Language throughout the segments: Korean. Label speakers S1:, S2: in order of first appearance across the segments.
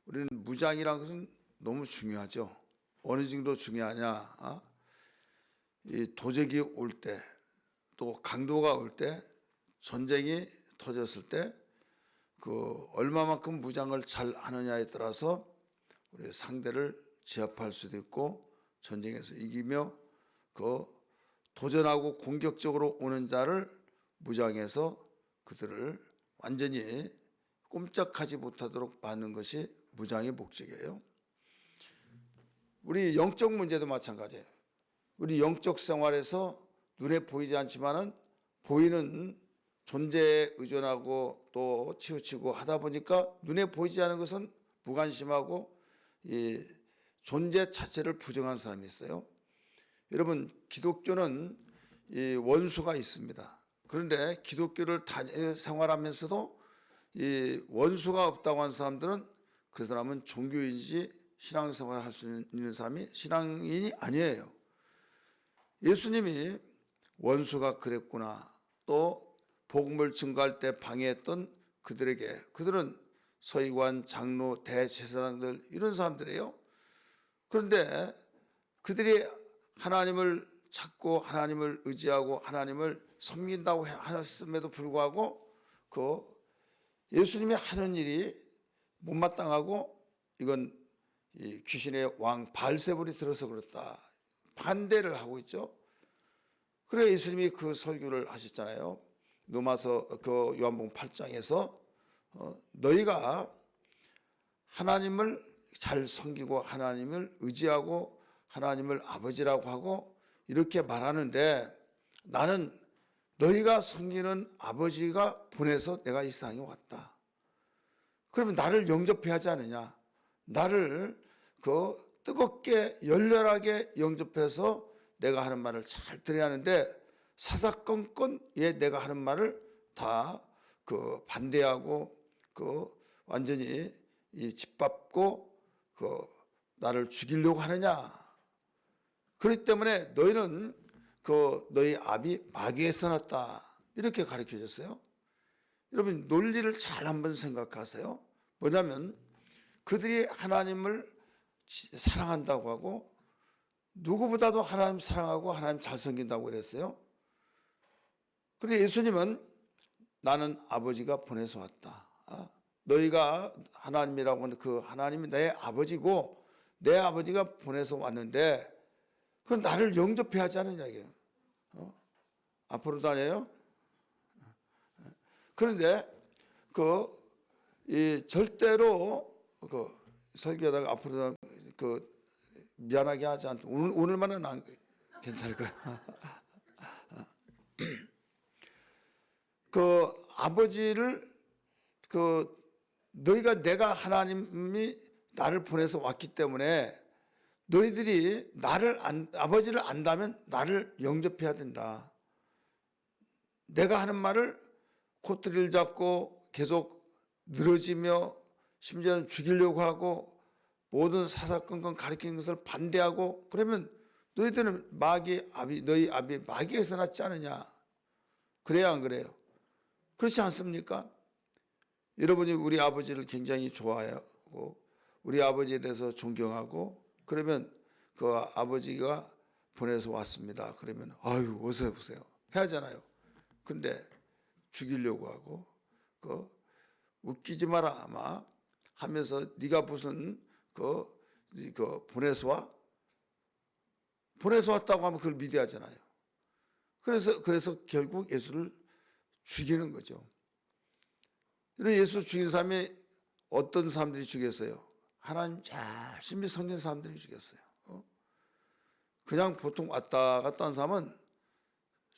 S1: 우리는 무장이라는 것은 너무 중요하죠. 어느 정도 중요하냐? 이 도적이 올 때, 또 강도가 올 때, 전쟁이 터졌을 때, 얼마만큼 무장을 잘 하느냐에 따라서 우리 상대를 제압할 수도 있고, 전쟁에서 이기며 도전하고 공격적으로 오는 자를 무장해서 그들을 완전히 꼼짝하지 못하도록 막는 것이 무장의 목적이에요. 우리 영적 문제도 마찬가지예요. 우리 영적 생활에서 눈에 보이지 않지만은 보이는 존재에 의존하고 또 치우치고 하다 보니까 눈에 보이지 않은 것은 무관심하고 이 존재 자체를 부정한 사람이 있어요. 여러분, 기독교는 이 원수가 있습니다. 그런데 기독교를 생활하면서도 이 원수가 없다고 하는 사람들은 그 사람은 종교인지 신앙생활을 할 수 있는 사람이 신앙인이 아니에요. 예수님이 원수가 그랬구나, 또 복음을 증거할 때 방해했던 그들은 서기관, 장로, 대제사장들 이런 사람들이에요. 그런데 그들이 하나님을 찾고 하나님을 의지하고 하나님을 섬긴다고 했음에도 불구하고 예수님이 하는 일이 못마땅하고 이건 이 귀신의 왕 바알세불이 들어서 그렇다, 반대를 하고 있죠. 그래 예수님이 그 설교를 하셨잖아요. 로마서 요한복음 8장에서 너희가 하나님을 잘 섬기고 하나님을 의지하고 하나님을 아버지라고 하고 이렇게 말하는데, 나는 너희가 섬기는 아버지가 보내서 내가 이 세상에 왔다. 그러면 나를 영접해야 하지 않느냐? 나를 뜨겁게 열렬하게 영접해서 내가 하는 말을 잘 들어야 하는데, 사사건건 내가 하는 말을 다 반대하고 완전히 짓밟고 나를 죽이려고 하느냐? 그렇기 때문에 너희는 너희 압이 마귀에서 났다, 이렇게 가르쳐 줬어요. 여러분, 논리를 잘 한번 생각하세요. 뭐냐면 그들이 하나님을 사랑한다고 하고 누구보다도 하나님 사랑하고 하나님 잘 섬긴다고 그랬어요. 그런데 예수님은 나는 아버지가 보내서 왔다. 너희가 하나님이라고 하는 그 하나님이 내 아버지고 내 아버지가 보내서 왔는데 그건 나를 영접해야 하지 않느냐 이게요. 앞으로 다녀요. 그런데 절대로 설교하다가 앞으로 미안하게 하지 않고 오늘만은 괜찮을 거야. 아버지를 내가 하나님이 나를 보내서 왔기 때문에 너희들이 아버지를 안다면 나를 영접해야 된다. 내가 하는 말을 코트를 잡고 계속 늘어지며 심지어는 죽이려고 하고 모든 사사건건 가리키는 것을 반대하고 그러면 너희들은 너희 압이 마귀에서 났지 않느냐? 그래야 안 그래요? 그렇지 않습니까? 여러분이 우리 아버지를 굉장히 좋아하고 우리 아버지에 대해서 존경하고 그러면 그 아버지가 보내서 왔습니다. 그러면 아유 어서 오세요 해야 하잖아요. 근데 죽이려고 하고 웃기지 마라 아마 하면서 네가 무슨 보내서 왔다고 하면 그걸 믿어야 하잖아요. 그래서 결국 예수를 죽이는 거죠. 예수 죽인 사람이 어떤 사람들이 죽였어요? 하나님 열심히 섬긴 사람들이 죽였어요. 그냥 보통 왔다 갔다 한 사람은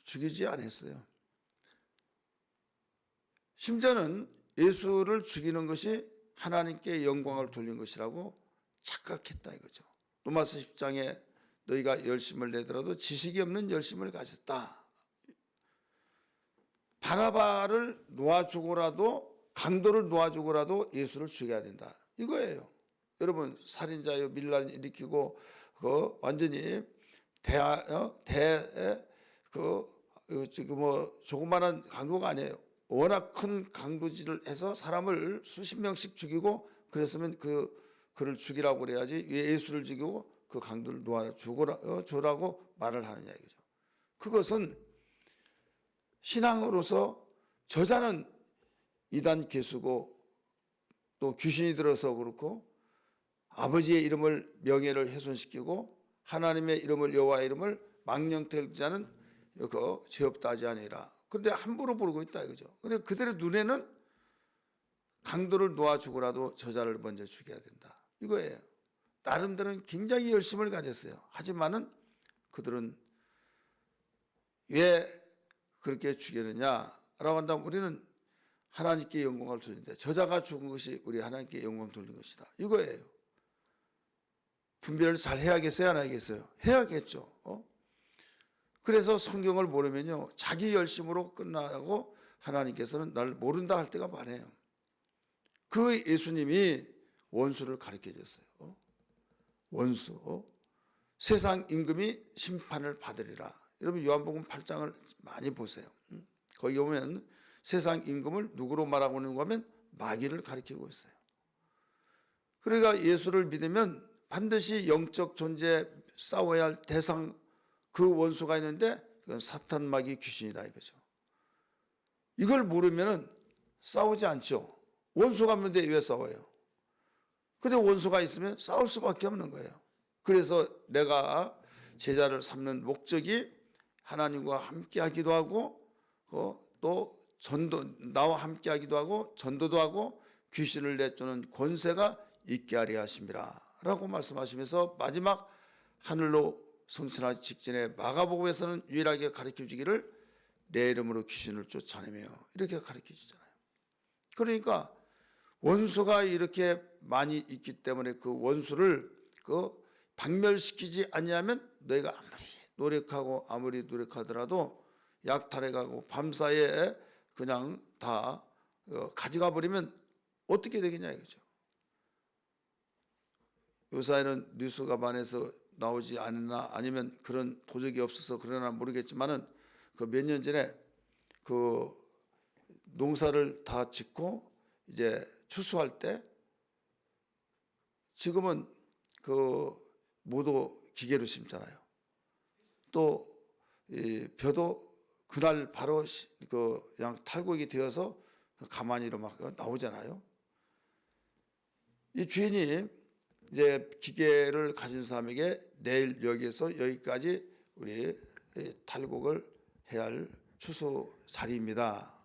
S1: 죽이지 않았어요. 심지어는 예수를 죽이는 것이 하나님께 영광을 돌리는 것이라고 착각했다 이거죠. 로마서 10장에 너희가 열심을 내더라도 지식이 없는 열심을 가졌다. 바나바를 놓아주고라도 강도를 놓아주고라도 예수를 죽여야 된다 이거예요. 여러분 살인자요 밀란을 일으키고 완전히 조그마한 강도가 아니에요. 워낙 큰 강도질을 해서 사람을 수십 명씩 죽이고 그랬으면 그를 죽이라고 그래야지 왜 예수를 죽이고 그 강도를 놓아 주라고 말을 하느냐 이거죠. 그것은 신앙으로서 저자는 이단 개수고 또 귀신이 들어서 그렇고 아버지의 이름을 명예를 훼손시키고 하나님의 이름을 여호와의 이름을 망령되게 자는 그 죄 없다 하지 아니라. 그런데 함부로 부르고 있다 이거죠. 그런데 그들의 눈에는 강도를 놓아 주고라도 저자를 먼저 죽여야 된다 이거예요. 나름대로는 굉장히 열심을 가졌어요. 하지만은 그들은 왜 그렇게 죽이느냐라고 한다면 우리는 하나님께 영광을 돌리는데 저자가 죽은 것이 우리 하나님께 영광을 돌리는 것이다 이거예요. 분별을 잘 해야겠어요 안 해야겠어요? 해야겠죠. 그래서 성경을 모르면요 자기 열심으로 끝나고 하나님께서는 날 모른다 할 때가 많아요. 그 예수님이 원수를 가르쳐 줬어요. 원수 세상 임금이 심판을 받으리라. 여러분 요한복음 8장을 많이 보세요. 거기 보면 세상 임금을 누구로 말하고 있는가 하면 마귀를 가리키고 있어요. 그러니까 예수를 믿으면 반드시 영적 존재 싸워야 할 대상 그 원수가 있는데 그건 사탄 마귀 귀신이다 이거죠. 이걸 모르면 싸우지 않죠. 원수가 없는데 왜 싸워요? 근데 원수가 있으면 싸울 수밖에 없는 거예요. 그래서 내가 제자를 삼는 목적이 하나님과 함께 하기도 하고 또 나와 함께 하기도 하고 전도도 하고 귀신을 내쫓는 권세가 있게 하려 하심이라 라고 말씀하시면서 마지막 하늘로 승천하기 직전에 마가복음에서는 유일하게 가르쳐 주기를 내 이름으로 귀신을 쫓아내며 이렇게 가르쳐 주잖아요. 그러니까 원수가 이렇게 많이 있기 때문에 그 원수를 박멸시키지 아니하면 너희가 아무리 노력하더라도 약탈해 가고 밤사이에 그냥 다 가져가 버리면 어떻게 되겠냐 이거죠. 요사이는 뉴스가 많아서 나오지 않나 아니면 그런 도적이 없어서 그러나 모르겠지만은 그 몇 년 전에 그 농사를 다 짓고 이제 추수할 때 지금은 그 모두 기계로 심잖아요. 또 이 벼도 그날 바로 그냥 탈곡이 되어서 가만히로 막 나오잖아요. 이 주인이 이제 기계를 가진 사람에게 내일 여기에서 여기까지 우리 탈곡을 해야 할 추수 자리입니다.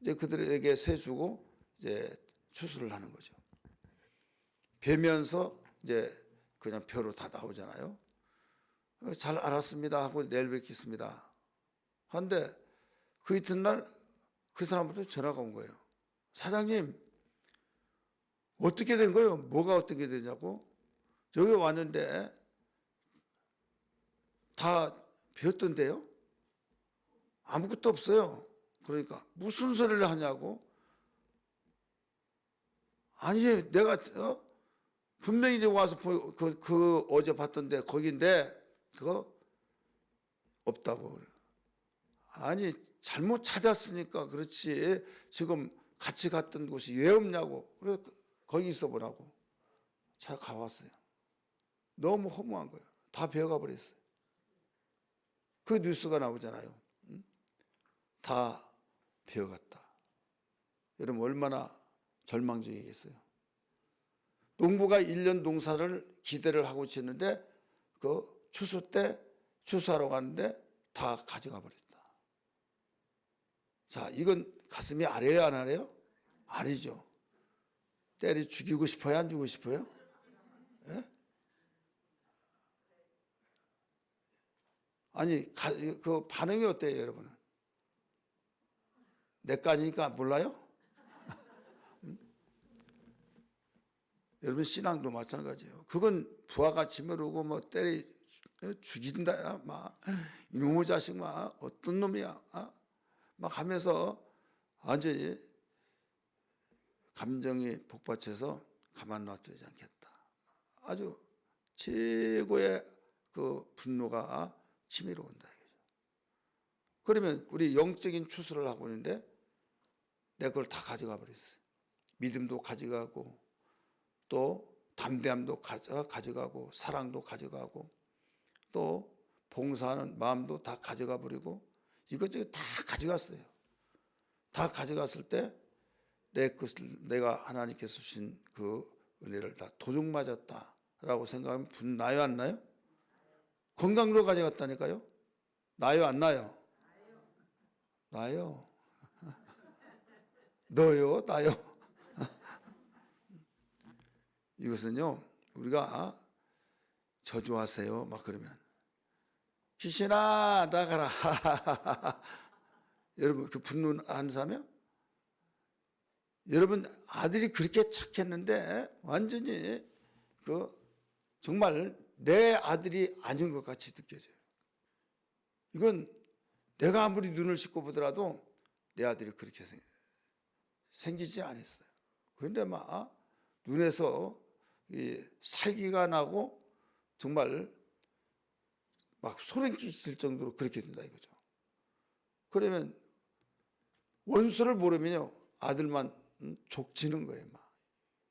S1: 이제 그들에게 세 주고 이제 추수를 하는 거죠. 뵈면서 이제 그냥 벼로 다 나오잖아요. 잘 알았습니다 하고 내일 뵙겠습니다. 한데 그 이튿날 그 사람부터 전화가 온 거예요. 사장님 어떻게 된 거예요? 뭐가 어떻게 되냐고. 여기 왔는데 다 비었던데요? 아무것도 없어요. 그러니까 무슨 소리를 하냐고. 아니 내가 분명히 이제 와서 그 어제 봤던데 거긴데 그거 없다고. 아니 잘못 찾았으니까 그렇지 지금 같이 갔던 곳이 왜 없냐고. 그래서 거기 있어 보라고. 차 가봤어요. 너무 허무한 거예요. 다 베어가 버렸어요. 그 뉴스가 나오잖아요. 다 베어갔다. 여러분 얼마나 절망적이겠어요. 농부가 1년 농사를 기대를 하고 짓는데 그 추수 때 추수하러 갔는데 다 가져가 버렸다. 자, 이건 가슴이 아래요 안 아래요? 아니죠. 때려 죽이고 싶어요 안 죽이고 싶어요? 예? 아니 그 반응이 어때요 여러분? 내 거 아니니까 몰라요? 여러분 신앙도 마찬가지예요. 그건 부하가 지면오고 뭐 때려 죽인다야 막 이놈의 자식 막 어떤 놈이야 막 하면서 완전히 감정이 복받쳐서 가만 놔두지 않겠다. 아주 최고의 그 분노가 치밀어 온다. 그러면 우리 영적인 추수를 하고 있는데 내 걸 다 가져가 버렸어요. 믿음도 가져가고 또 담대함도 가져가고 사랑도 가져가고 또 봉사하는 마음도 다 가져가 버리고 이것저것 다 가져갔어요. 다 가져갔을 때 내가 하나님께서 주신 그 은혜를 다 도둑 맞았다라고 생각하면 나요 안 나요? 건강도 가져갔다니까요. 나요 안 나요? 나요. 너요 나요. 이것은요 우리가 저주하세요 막 그러면 귀신아 나가라 여러분 그 분노한 사람이요? 여러분 아들이 그렇게 착했는데 완전히 그 정말 내 아들이 아닌 것 같이 느껴져요. 이건 내가 아무리 눈을 씻고 보더라도 내 아들이 그렇게 생기지 않았어요. 그런데 막 눈에서 이 살기가 나고 정말 막 소름 끼칠 정도로 그렇게 된다 이거죠. 그러면 원수를 모르면요 아들만 족치는 거예요. 막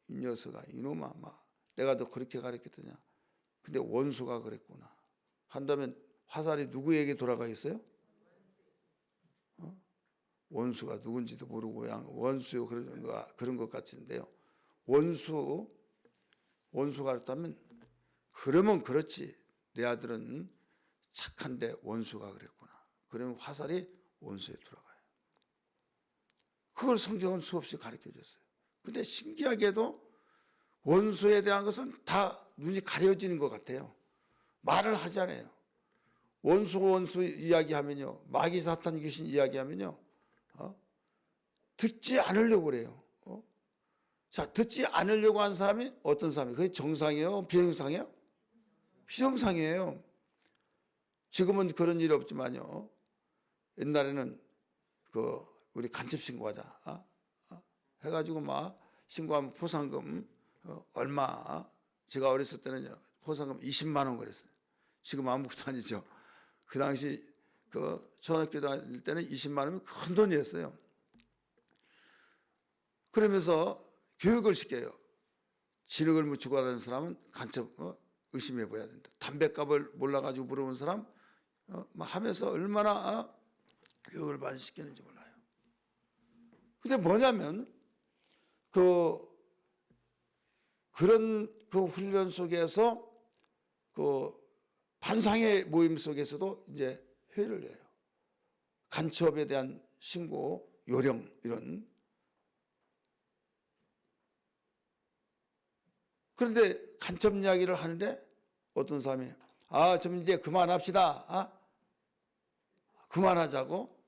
S1: 이 녀석아 이놈아 막 내가 너 그렇게 가르쳤더냐. 근데 원수가 그랬구나 한다면 화살이 누구에게 돌아가 있어요? 원수가 누군지도 모르고 그냥 원수요 그런 것 같은데요. 원수가 그렇다면 그러면 그렇지 내 아들은 착한데 원수가 그랬구나. 그러면 화살이 원수에 돌아가요. 그걸 성경은 수없이 가르쳐 줬어요. 근데 신기하게도 원수에 대한 것은 다 눈이 가려지는 것 같아요. 말을 하잖아요. 원수 이야기하면요. 마귀 사탄 귀신 이야기하면요. 듣지 않으려고 그래요. 자, 듣지 않으려고 한 사람이 어떤 사람이에요? 그게 정상이에요? 비정상이에요? 비정상이에요. 지금은 그런 일이 없지만요. 옛날에는 우리 간첩 신고하자 해가지고 막 신고하면 포상금 얼마 제가 어렸을 때는요 포상금 20만 원 그랬어요. 지금 아무것도 아니죠. 그 당시 초등학교 다닐 때는 20만 원이면 큰 돈이었어요. 그러면서 교육을 시켜요. 진흙을 묻히고 하는 사람은 간첩 의심해 봐야 된다. 담배값을 몰라가지고 물어본 사람 하면서 얼마나 교육을 많이 시키는지 몰라요. 근데 뭐냐면 그런 훈련 속에서 반상의 모임 속에서도 이제 회의를 해요. 간첩에 대한 신고 요령 이런. 그런데 간첩 이야기를 하는데 어떤 사람이 좀 이제 그만합시다. 그만하자고.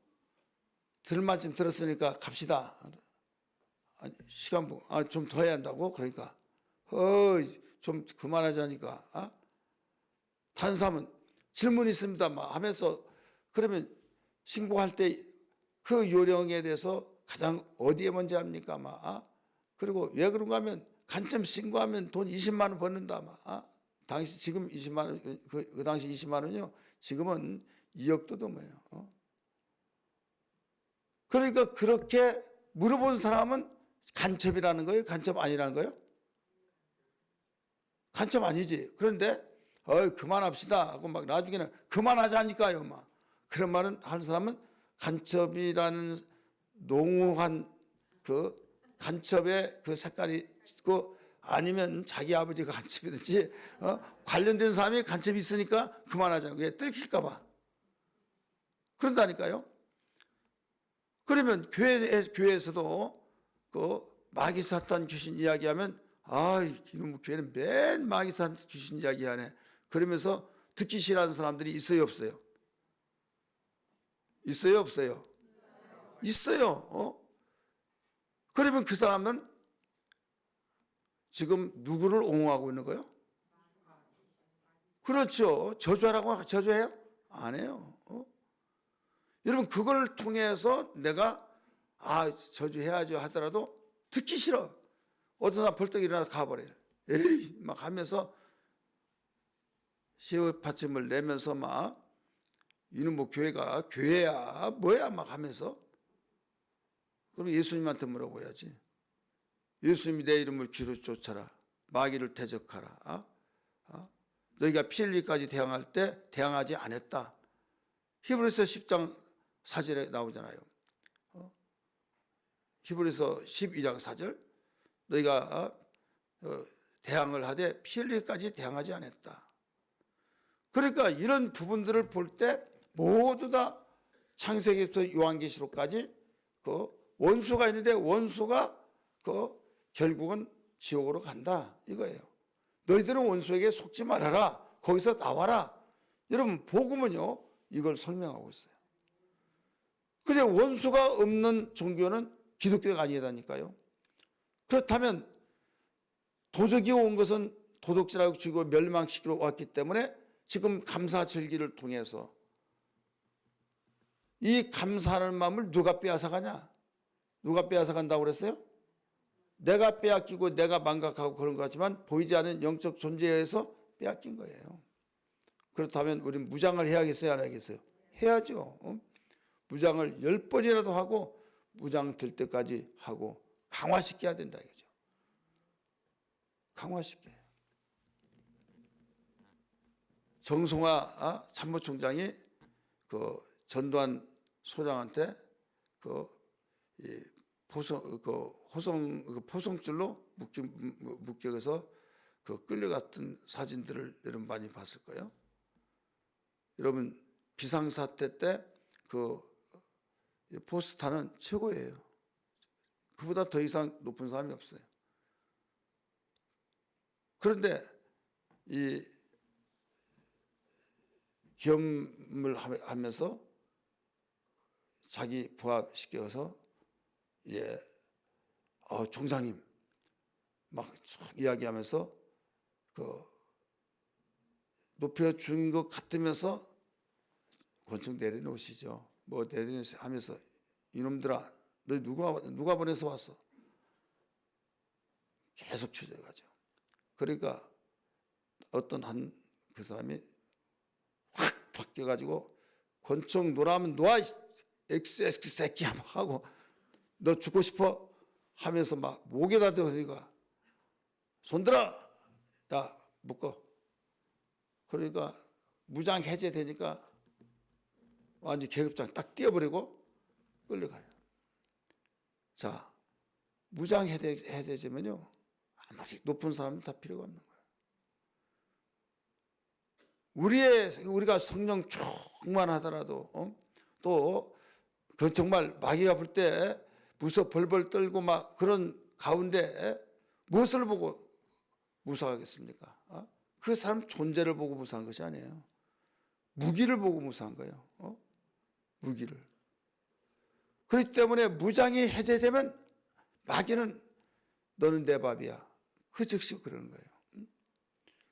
S1: 들을 만큼 들었으니까 갑시다. 시간 좀 더 해야 한다고. 그러니까 좀 그만하자니까. 다른 사람은 질문 있습니다 막 하면서 그러면 신고할 때 그 요령에 대해서 가장 어디에 먼저 합니까 그리고 왜 그런가 하면 간첩 신고하면 돈 20만 원 버는다 당시 지금 20만 원 그 당시 20만 원이요 지금은 2억도 넘어요. 그러니까 그렇게 물어본 사람은 간첩이라는 거예요? 간첩 아니라는 거예요? 간첩 아니지. 그런데 그만합시다 하고 막 나중에는 그만하자니까요 막 그런 말은 하는 사람은 간첩이라는 농후한 간첩의 색깔이 있고 아니면 자기 아버지가 간첩이든지 관련된 사람이 간첩이 있으니까 그만하자고. 왜 뜰킬까 봐 그런다니까요. 그러면 교회에서도 마귀 사탄 귀신 이야기하면 이놈의 교회는 맨 마귀 사탄 귀신 이야기하네. 그러면서 듣기 싫어하는 사람들이 있어요 없어요? 있어요 없어요? 있어요. 그러면 그 사람은 지금 누구를 옹호하고 있는 거예요? 그렇죠. 저주하라고 저주해요? 안 해요. 여러분 그걸 통해서 내가 저주해야죠 하더라도 듣기 싫어. 어떤 사람 벌떡 일어나서 가버려요. 에이 막 하면서 시의 받침을 내면서 막 이놈 뭐 교회가 교회야 뭐야 막 하면서 그럼 예수님한테 물어봐야지. 예수님이 내 이름을 귀로 쫓아라. 마귀를 대적하라. 너희가 피 흘리기까지 대항할 때 대항하지 않았다. 히브리서 10장 4절에 나오잖아요. 히브리서 12장 4절 너희가 대항을 하되 피 흘리기까지 대항하지 않았다. 그러니까 이런 부분들을 볼 때 모두 다 창세기부터 요한계시록까지 그 원수가 있는데 원수가 그 결국은 지옥으로 간다 이거예요. 너희들은 원수에게 속지 말아라. 거기서 나와라. 여러분 복음은요 이걸 설명하고 있어요. 근데 원수가 없는 종교는 기독교가 아니다니까요. 그렇다면 도적이 온 것은 도둑질하고 죽이고 멸망시키러 왔기 때문에 지금 감사절기를 통해서 이 감사하는 마음을 누가 빼앗아가냐? 누가 빼앗아간다고 그랬어요? 내가 빼앗기고 내가 망각하고 그런 것 같지만 보이지 않는 영적 존재에 의해서 빼앗긴 거예요. 그렇다면 우리는 무장을 해야겠어요? 안 해야겠어요? 해야죠. 무장을 10번이라도 하고 무장 들 때까지 하고 강화시켜야 된다 이거죠. 강화시켜요. 정성화 참모총장이 그 전두환 소장한테 포성줄로 묶여서 그 끌려갔던 사진들을 여러분 많이 봤을 거예요. 여러분 비상사태 때 그 포스타는 최고예요. 그보다 더 이상 높은 사람이 없어요. 그런데 이 겸을 하면서 자기 부하시켜서 총장님 막 이야기하면서 그 높여준 것 같으면서 권총 내려놓으시죠. 뭐 내려놓으면서 이놈들아 너 누가 보내서 왔어? 계속 추적하죠. 그러니까 어떤 그 사람이 확 바뀌어가지고 권총 놓으라면 놓아 엑스 새끼야 하고 너 죽고 싶어 하면서 막 목에다 대니까 손들어 야 묶어. 그러니까 무장 해제되니까 완전 계급장 딱 띄어버리고 끌려가요. 자 무장 해제되면요 아무리 높은 사람은 다 필요가 없는 거예요. 우리가 성령 충만하더라도 또 그 정말 마귀가 불 때 무서 벌벌 떨고 막 그런 가운데 무엇을 보고 무서워하겠습니까? 그 사람 존재를 보고 무서워한 것이 아니에요. 무기를 보고 무서워한 거예요. 무기를. 그렇기 때문에 무장이 해제되면 마귀는 너는 내 밥이야. 그 즉시 그러는 거예요.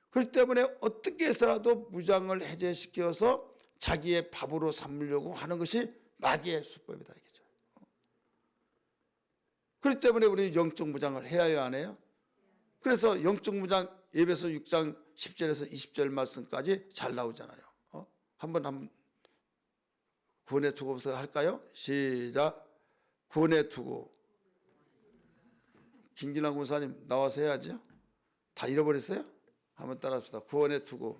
S1: 그렇기 때문에 어떻게 해서라도 무장을 해제시켜서 자기의 밥으로 삼으려고 하는 것이 마귀의 수법이다 이거죠. 그렇기 때문에 우리 영적 무장을 해야 해요, 안 해요? 그래서 영적 무장 에베소 6장 10절에서 20절 말씀까지 잘 나오잖아요. 한번 구원의 투구부터 할까요? 시작. 구원의 투구. 김진환 군사님 나와서 해야죠. 다 잃어버렸어요? 한번 따라합시다. 구원의 투구,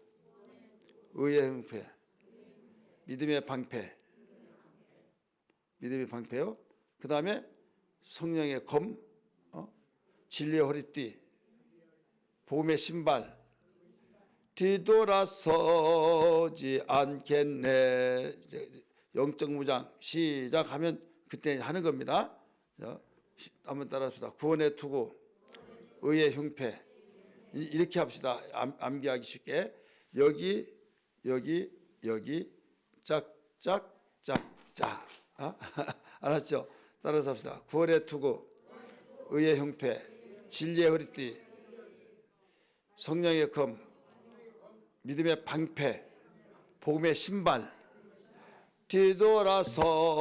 S1: 의의 흥패, 믿음의 방패. 믿음의 방패요. 그 다음에 성령의 검, 진리의 허리띠, 복음의 신발. 뒤돌아서지 않겠네. 영적 무장 시작하면 그때 하는 겁니다. 한번 따라합시다. 구원의 투구, 의의 흉패. 이렇게 합시다. 암기하기 쉽게. 여기 짝짝짝짝. 알았죠? 따라서 합시다. 구원의 투구, 의의 흉패, 진리의 허리띠, 성령의 검, 믿음의 방패, 복음의 신발. 뒤돌아서지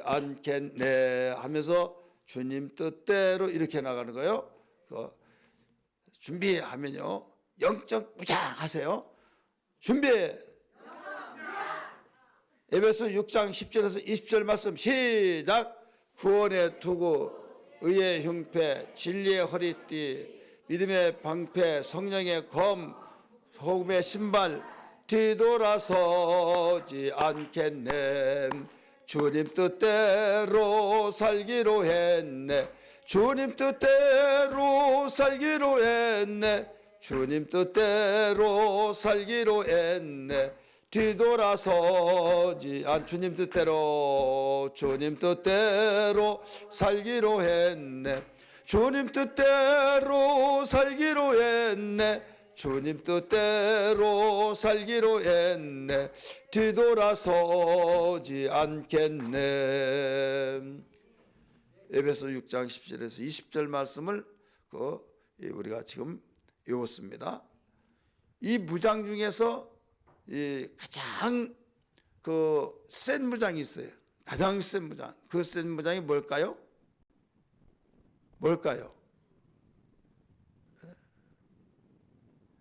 S1: 않겠네 하면서 주님 뜻대로 이렇게 나가는 거예요. 준비하면요 영적 무장 하세요. 준비. 에베소 6장 10절에서 20절 말씀 시작. 구원의 투구, 의의 흉패, 진리의 허리띠, 믿음의 방패, 성령의 검, 복음의 신발, 뒤돌아서지 않겠네. 주님 뜻대로 살기로 했네. 주님 뜻대로 살기로 했네. 주님 뜻대로 살기로 했네. 뒤돌아서지 주님 뜻대로 살기로 했네. 주님 뜻대로 살기로 했네. 주님 뜻대로 살기로 했네. 뒤돌아서지 않겠네. 에베소 6장 17에서 20절 말씀을 우리가 지금 외웠습니다. 이 무장 중에서 가장 센 무장이 있어요. 가장 센 무장. 그 센 무장이 뭘까요?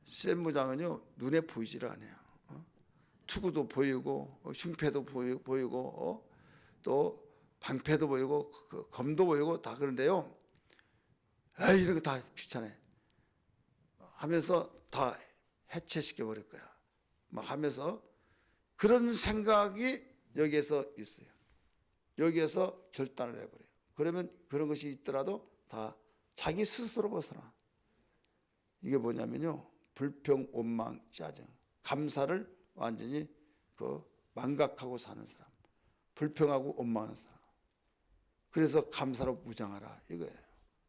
S1: 센 무장은요, 눈에 보이지를 않아요. 투구도 보이고 흉패도 보이고 또 방패도 보이고 검도 보이고 다 그런데요, 이런 거 다 귀찮아요 하면서 다 해체시켜 버릴 거야 막 하면서, 그런 생각이 여기에서 있어요. 여기에서 결단을 해버려요. 그러면 그런 것이 있더라도 다 자기 스스로 벗어나. 이게 뭐냐면요, 불평, 원망, 짜증, 감사를 완전히 망각하고 사는 사람, 불평하고 원망하는 사람. 그래서 감사로 무장하라 이거예요.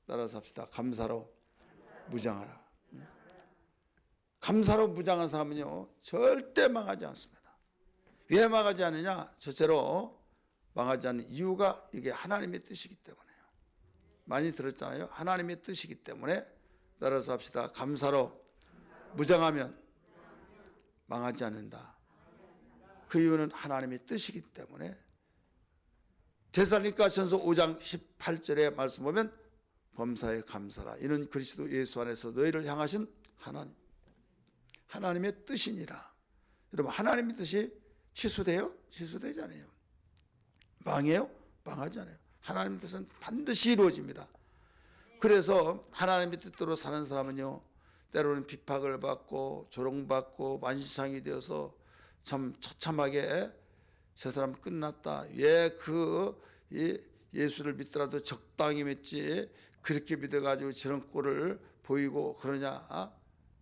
S1: 따라서 합시다. 감사로 무장하라. 감사로 무장한 사람은요, 절대 망하지 않습니다. 왜 망하지 않느냐? 첫째로 망하지 않는 이유가 이게 하나님의 뜻이기 때문에요. 많이 들었잖아요. 하나님의 뜻이기 때문에. 따라서 합시다. 감사로 무장하면 망하지 않는다. 그 이유는 하나님의 뜻이기 때문에. 데살로니가전서 5장 18절의 말씀 보면 범사에 감사라. 이는 그리스도 예수 안에서 너희를 향하신 하나님의 뜻이니라. 여러분, 하나님의 뜻이 취소돼요? 취소되지 않아요. 망해요? 망하지 않아요. 하나님의 뜻은 반드시 이루어집니다. 그래서 하나님의 뜻대로 사는 사람은요, 때로는 핍박을 받고 조롱받고 만시창이 되어서 참 처참하게 저 사람 끝났다. 왜 예수를 믿더라도 적당히 믿지 그렇게 믿어가지고 저런 꼴을 보이고 그러냐.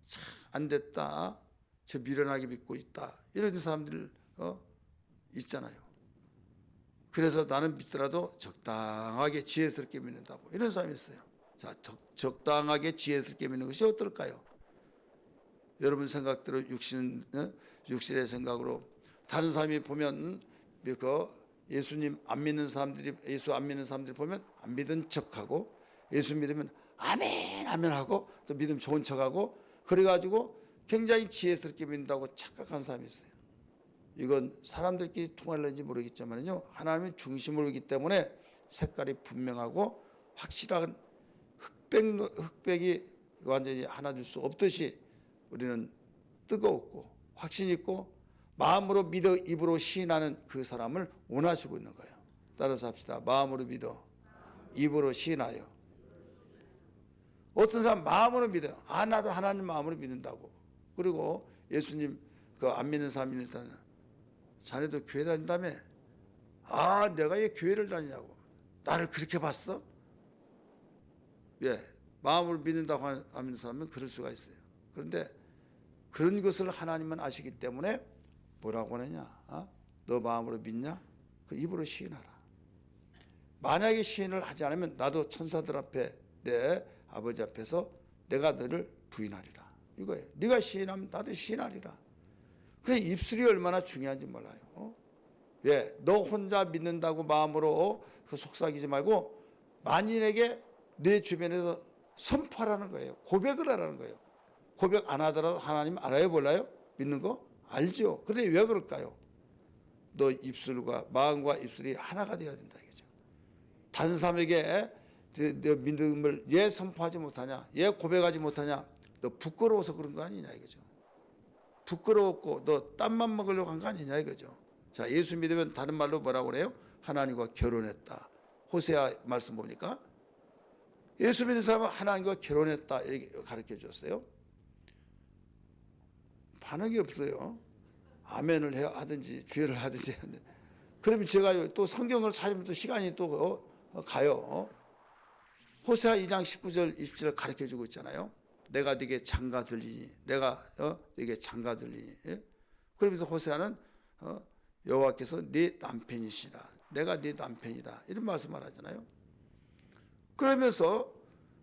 S1: 참 안 됐다. 저 미련하게 믿고 있다. 이런 사람들 있잖아요. 그래서 나는 믿더라도 적당하게 지혜스럽게 믿는다고 이런 사람이 있어요. 자, 적당하게 지혜스럽게 믿는 것이 어떨까요? 여러분 생각대로 육신의 생각으로 다른 사람이 보면 예수님 안 믿는 사람들이, 예수 안 믿는 사람들이 보면 안 믿은 척하고, 예수 믿으면 아멘 아멘 하고 또 믿음 좋은 척하고, 그래가지고 굉장히 지혜스럽게 믿는다고 착각한 사람이 있어요. 이건 사람들끼리 통할는지 모르겠지만요, 하나님의 중심으로 있기 때문에 색깔이 분명하고 확실한 흑백이 완전히 하나 줄 수 없듯이 우리는 뜨겁고 확신 있고 마음으로 믿어 입으로 시인하는 그 사람을 원하시고 있는 거예요. 따라서 합시다. 마음으로 믿어 입으로 시인하여. 어떤 사람 마음으로 믿어요. 나도 하나님 마음으로 믿는다고. 그리고 예수님 안 믿는 사람 있는 사람은, 자네도 교회 다닌다며? 내가 왜 교회를 다니냐고. 나를 그렇게 봤어? 예, 마음으로 믿는다고 하는 사람은 그럴 수가 있어요. 그런데 그런 것을 하나님은 아시기 때문에 뭐라고 하느냐? 너 마음으로 믿냐? 그 입으로 시인하라. 만약에 시인을 하지 않으면 나도 천사들 앞에, 내 아버지 앞에서 내가 너를 부인하리라. 이거예요. 네가 시인하면 나도 시인하리라. 그 입술이 얼마나 중요한지 몰라요. 예, 너 혼자 믿는다고 마음으로 속삭이지 말고 만인에게 내 주변에서 선포하라는 거예요. 고백을 하라는 거예요. 고백 안 하더라도 하나님 알아요, 몰라요? 믿는 거 알죠. 그런데 왜 그럴까요? 너 입술과 마음과 입술이 하나가 되어야 된다 이거죠. 다른 사람에게 너 믿음을 왜 선포하지 못하냐, 왜 고백하지 못하냐, 너 부끄러워서 그런 거 아니냐 이거죠. 부끄러웠고 너 땀만 먹으려고 한 거 아니냐 이거죠. 자, 예수 믿으면 다른 말로 뭐라고 그래요? 하나님과 결혼했다. 호세아 말씀 보니까 예수 믿는 사람은 하나님과 결혼했다 이렇게 가르쳐 줬어요. 반응이 없어요. 아멘을 하든지 주여를 하든지. 그러면 제가 또 성경을 찾으면 또 시간이 또 가요. 호세아 2장 19절 20절 가르쳐 주고 있잖아요. 내가 네게 장가 들리니, 내가 네게 장가 들리니. 예? 그러면서 호세아는 여호와께서 네 남편이시라, 내가 네 남편이다, 이런 말씀을 하잖아요. 그러면서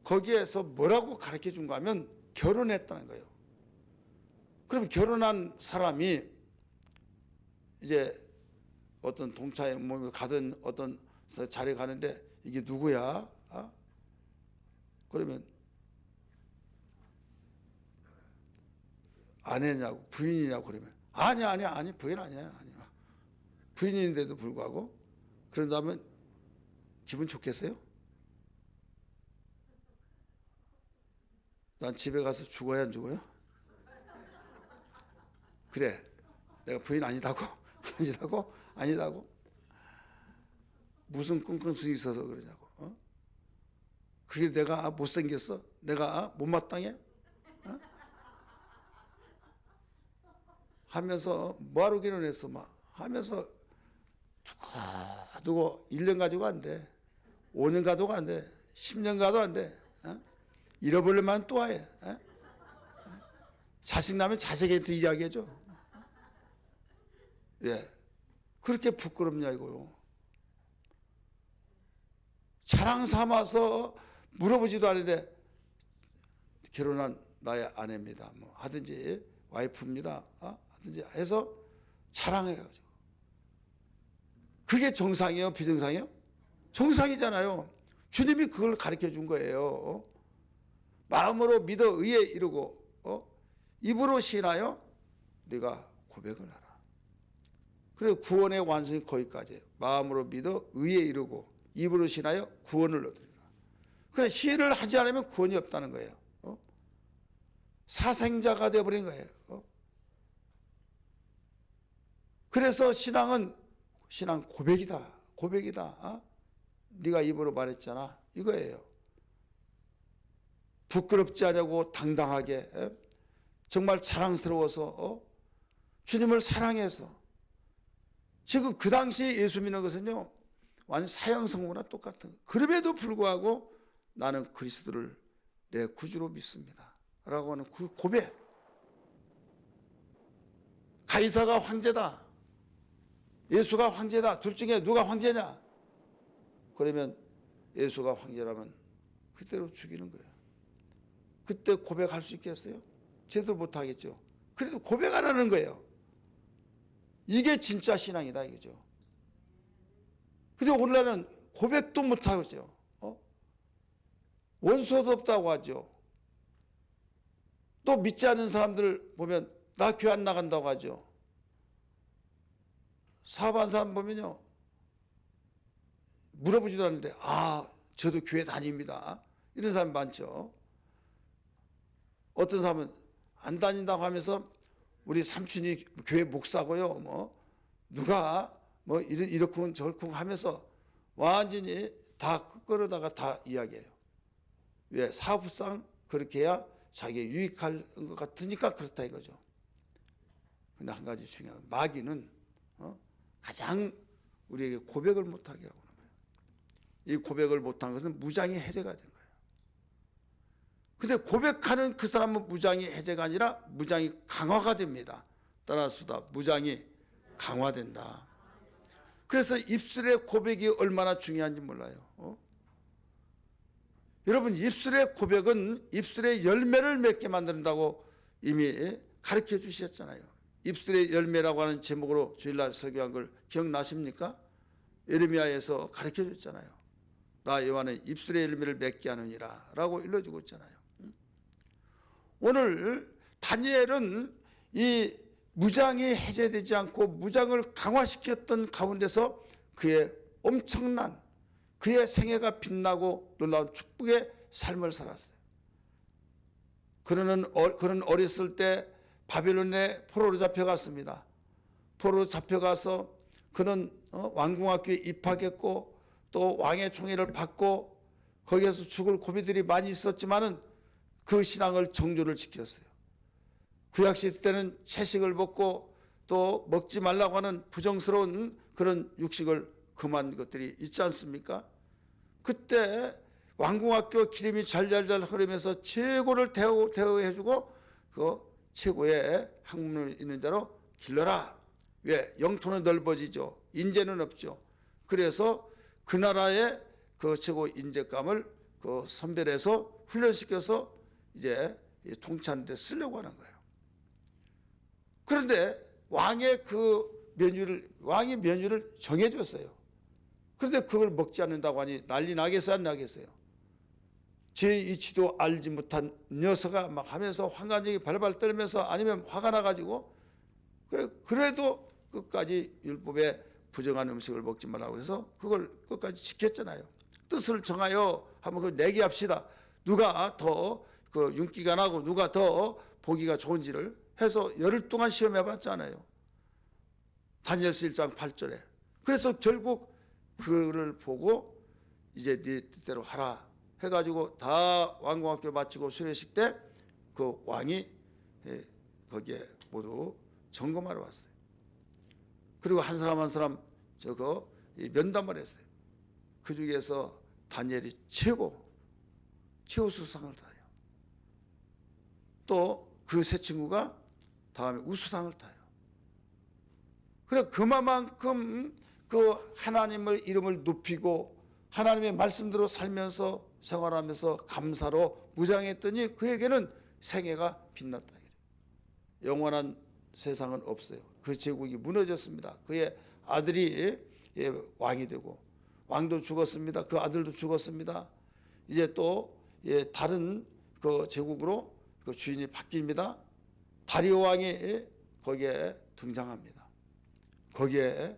S1: 거기에서 뭐라고 가르쳐 준가 하면 결혼했다는 거예요. 그럼 결혼한 사람이 이제 어떤 동차에 가든 어떤 자리에 가는데 이게 누구야? 그러면 아내냐고 부인이냐고 그러면 아니 부인 아니야. 부인인데도 불구하고 그런다면 기분 좋겠어요? 난 집에 가서 죽어야 안 죽어요? 그래, 내가 부인 아니다고? 아니다고? 무슨 끙끙증이 있어서 그러냐고. 그게 내가 못생겼어? 내가 못마땅해? 하면서 뭐하러 결혼했어? 막 하면서 두고 1년 가지고 안 돼. 5년 가도 안 돼. 10년 가도 안 돼. 잃어버릴만 또 해. 자식 나면 자식한테 이야기해줘. 예. 그렇게 부끄럽냐 이거요. 자랑 삼아서 물어보지도 않는데 결혼한 나의 아내입니다. 뭐 하든지 와이프입니다. 하든지 해서 자랑해요. 그게 정상이에요? 비정상이에요? 정상이잖아요. 주님이 그걸 가르쳐 준 거예요. 마음으로 믿어 의에 이르고 입으로 시인하여 네가 고백을 하라. 그래서 구원의 완성이 거기까지예요. 마음으로 믿어 의에 이르고 입으로 시인하여 구원을 얻으리라. 그래, 시인을 하지 않으면 구원이 없다는 거예요. 사생자가 되어버린 거예요. 그래서 신앙 고백이다. 네가 입으로 말했잖아, 이거예요. 부끄럽지 않냐고 당당하게, 정말 자랑스러워서 주님을 사랑해서. 지금 그 당시에 예수 믿는 것은요 완전 사형선고나 똑같은. 그럼에도 불구하고 나는 그리스도를 내 구주로 믿습니다 라고 하는 그 고백. 가이사가 황제다, 예수가 황제다, 둘 중에 누가 황제냐? 그러면 예수가 황제라면 그대로 죽이는 거예요. 그때 고백할 수 있겠어요? 제대로 못하겠죠. 그래도 고백 안 하는 거예요. 이게 진짜 신앙이다 이거죠. 근데 오늘날은 고백도 못하죠. 원수도 없다고 하죠. 또 믿지 않는 사람들 보면 나 교회 안 나간다고 하죠. 사업한 사람 보면요 물어보지도 않는데 저도 교회 다닙니다, 이런 사람 많죠. 어떤 사람은 안 다닌다고 하면서 우리 삼촌이 교회 목사고요, 누가 이렇고 저렇고 하면서 완전히 다 끌어다가 다 이야기해요. 왜? 사업상 그렇게 해야 자기에 유익할 것 같으니까 그렇다 이거죠. 근데 한 가지 중요한 건 마귀는 가장 우리에게 고백을 못하게 하고 있는 거예요. 이 고백을 못한 것은 무장이 해제가 된 거예요. 근데 고백하는 그 사람은 무장이 해제가 아니라 무장이 강화가 됩니다. 따라서 무장이 강화된다. 그래서 입술의 고백이 얼마나 중요한지 몰라요. 여러분, 입술의 고백은 입술의 열매를 맺게 만든다고 이미 가르쳐 주셨잖아요. 입술의 열매라고 하는 제목으로 주일날 설교한 걸 기억나십니까? 예레미야에서 가르쳐 줬잖아요. 나 여호와는 입술의 열매를 맺게 하느니라 라고 일러주고 있잖아요. 오늘 다니엘은 이 무장이 해제되지 않고 무장을 강화시켰던 가운데서 그의 엄청난 그의 생애가 빛나고 놀라운 축복의 삶을 살았어요. 그는 어렸을 때 바벨론에 포로로 잡혀갔습니다. 포로로 잡혀가서 그는 왕궁학교에 입학했고 또 왕의 총애를 받고 거기에서 죽을 고비들이 많이 있었지만은 그 신앙을 정조를 지켰어요. 구약시대 때는 채식을 먹고 또 먹지 말라고 하는 부정스러운 그런 육식을 금한 것들이 있지 않습니까? 그때 왕궁학교 기름이 잘잘잘 흐르면서 최고를 대우해주고 그 최고의 학문을 있는 자로 길러라. 왜? 영토는 넓어지죠. 인재는 없죠. 그래서 그 나라의 그 최고 인재감을 그 선별해서 훈련시켜서 이제 통치하는 데 쓰려고 하는 거예요. 그런데 왕이 메뉴를 정해줬어요. 그런데 그걸 먹지 않는다고 하니 난리 나겠어요, 안 나겠어요? 제 이치도 알지 못한 녀석아 막 하면서 환관적이 발발 떨면서 아니면 화가 나가지고 그래도 끝까지 율법에 부정한 음식을 먹지 말라고 해서 그걸 끝까지 지켰잖아요. 뜻을 정하여 한번 그걸 내기합시다. 누가 더 그 윤기가 나고 누가 더 보기가 좋은지를 해서 열흘 동안 시험해 봤잖아요. 다니엘서 1장 8절에. 그래서 결국 그를 보고 이제 네 뜻대로 하라 해가지고 다 왕궁학교 마치고 수료식 때 그 왕이 거기에 모두 점검하러 왔어요. 그리고 한 사람 한 사람 저거 면담을 했어요. 그 중에서 다니엘이 최고 수상을 타요. 또 그 세 친구가 다음에 우수상을 타요. 그래 그만큼 그 하나님의 이름을 높이고 하나님의 말씀대로 살면서 생활하면서 감사로 무장했더니 그에게는 생애가 빛났다. 영원한 세상은 없어요. 그 제국이 무너졌습니다. 그의 아들이 왕이 되고 왕도 죽었습니다. 그 아들도 죽었습니다. 이제 또 다른 그 제국으로 그 주인이 바뀝니다. 다리오 왕이 거기에 등장합니다. 거기에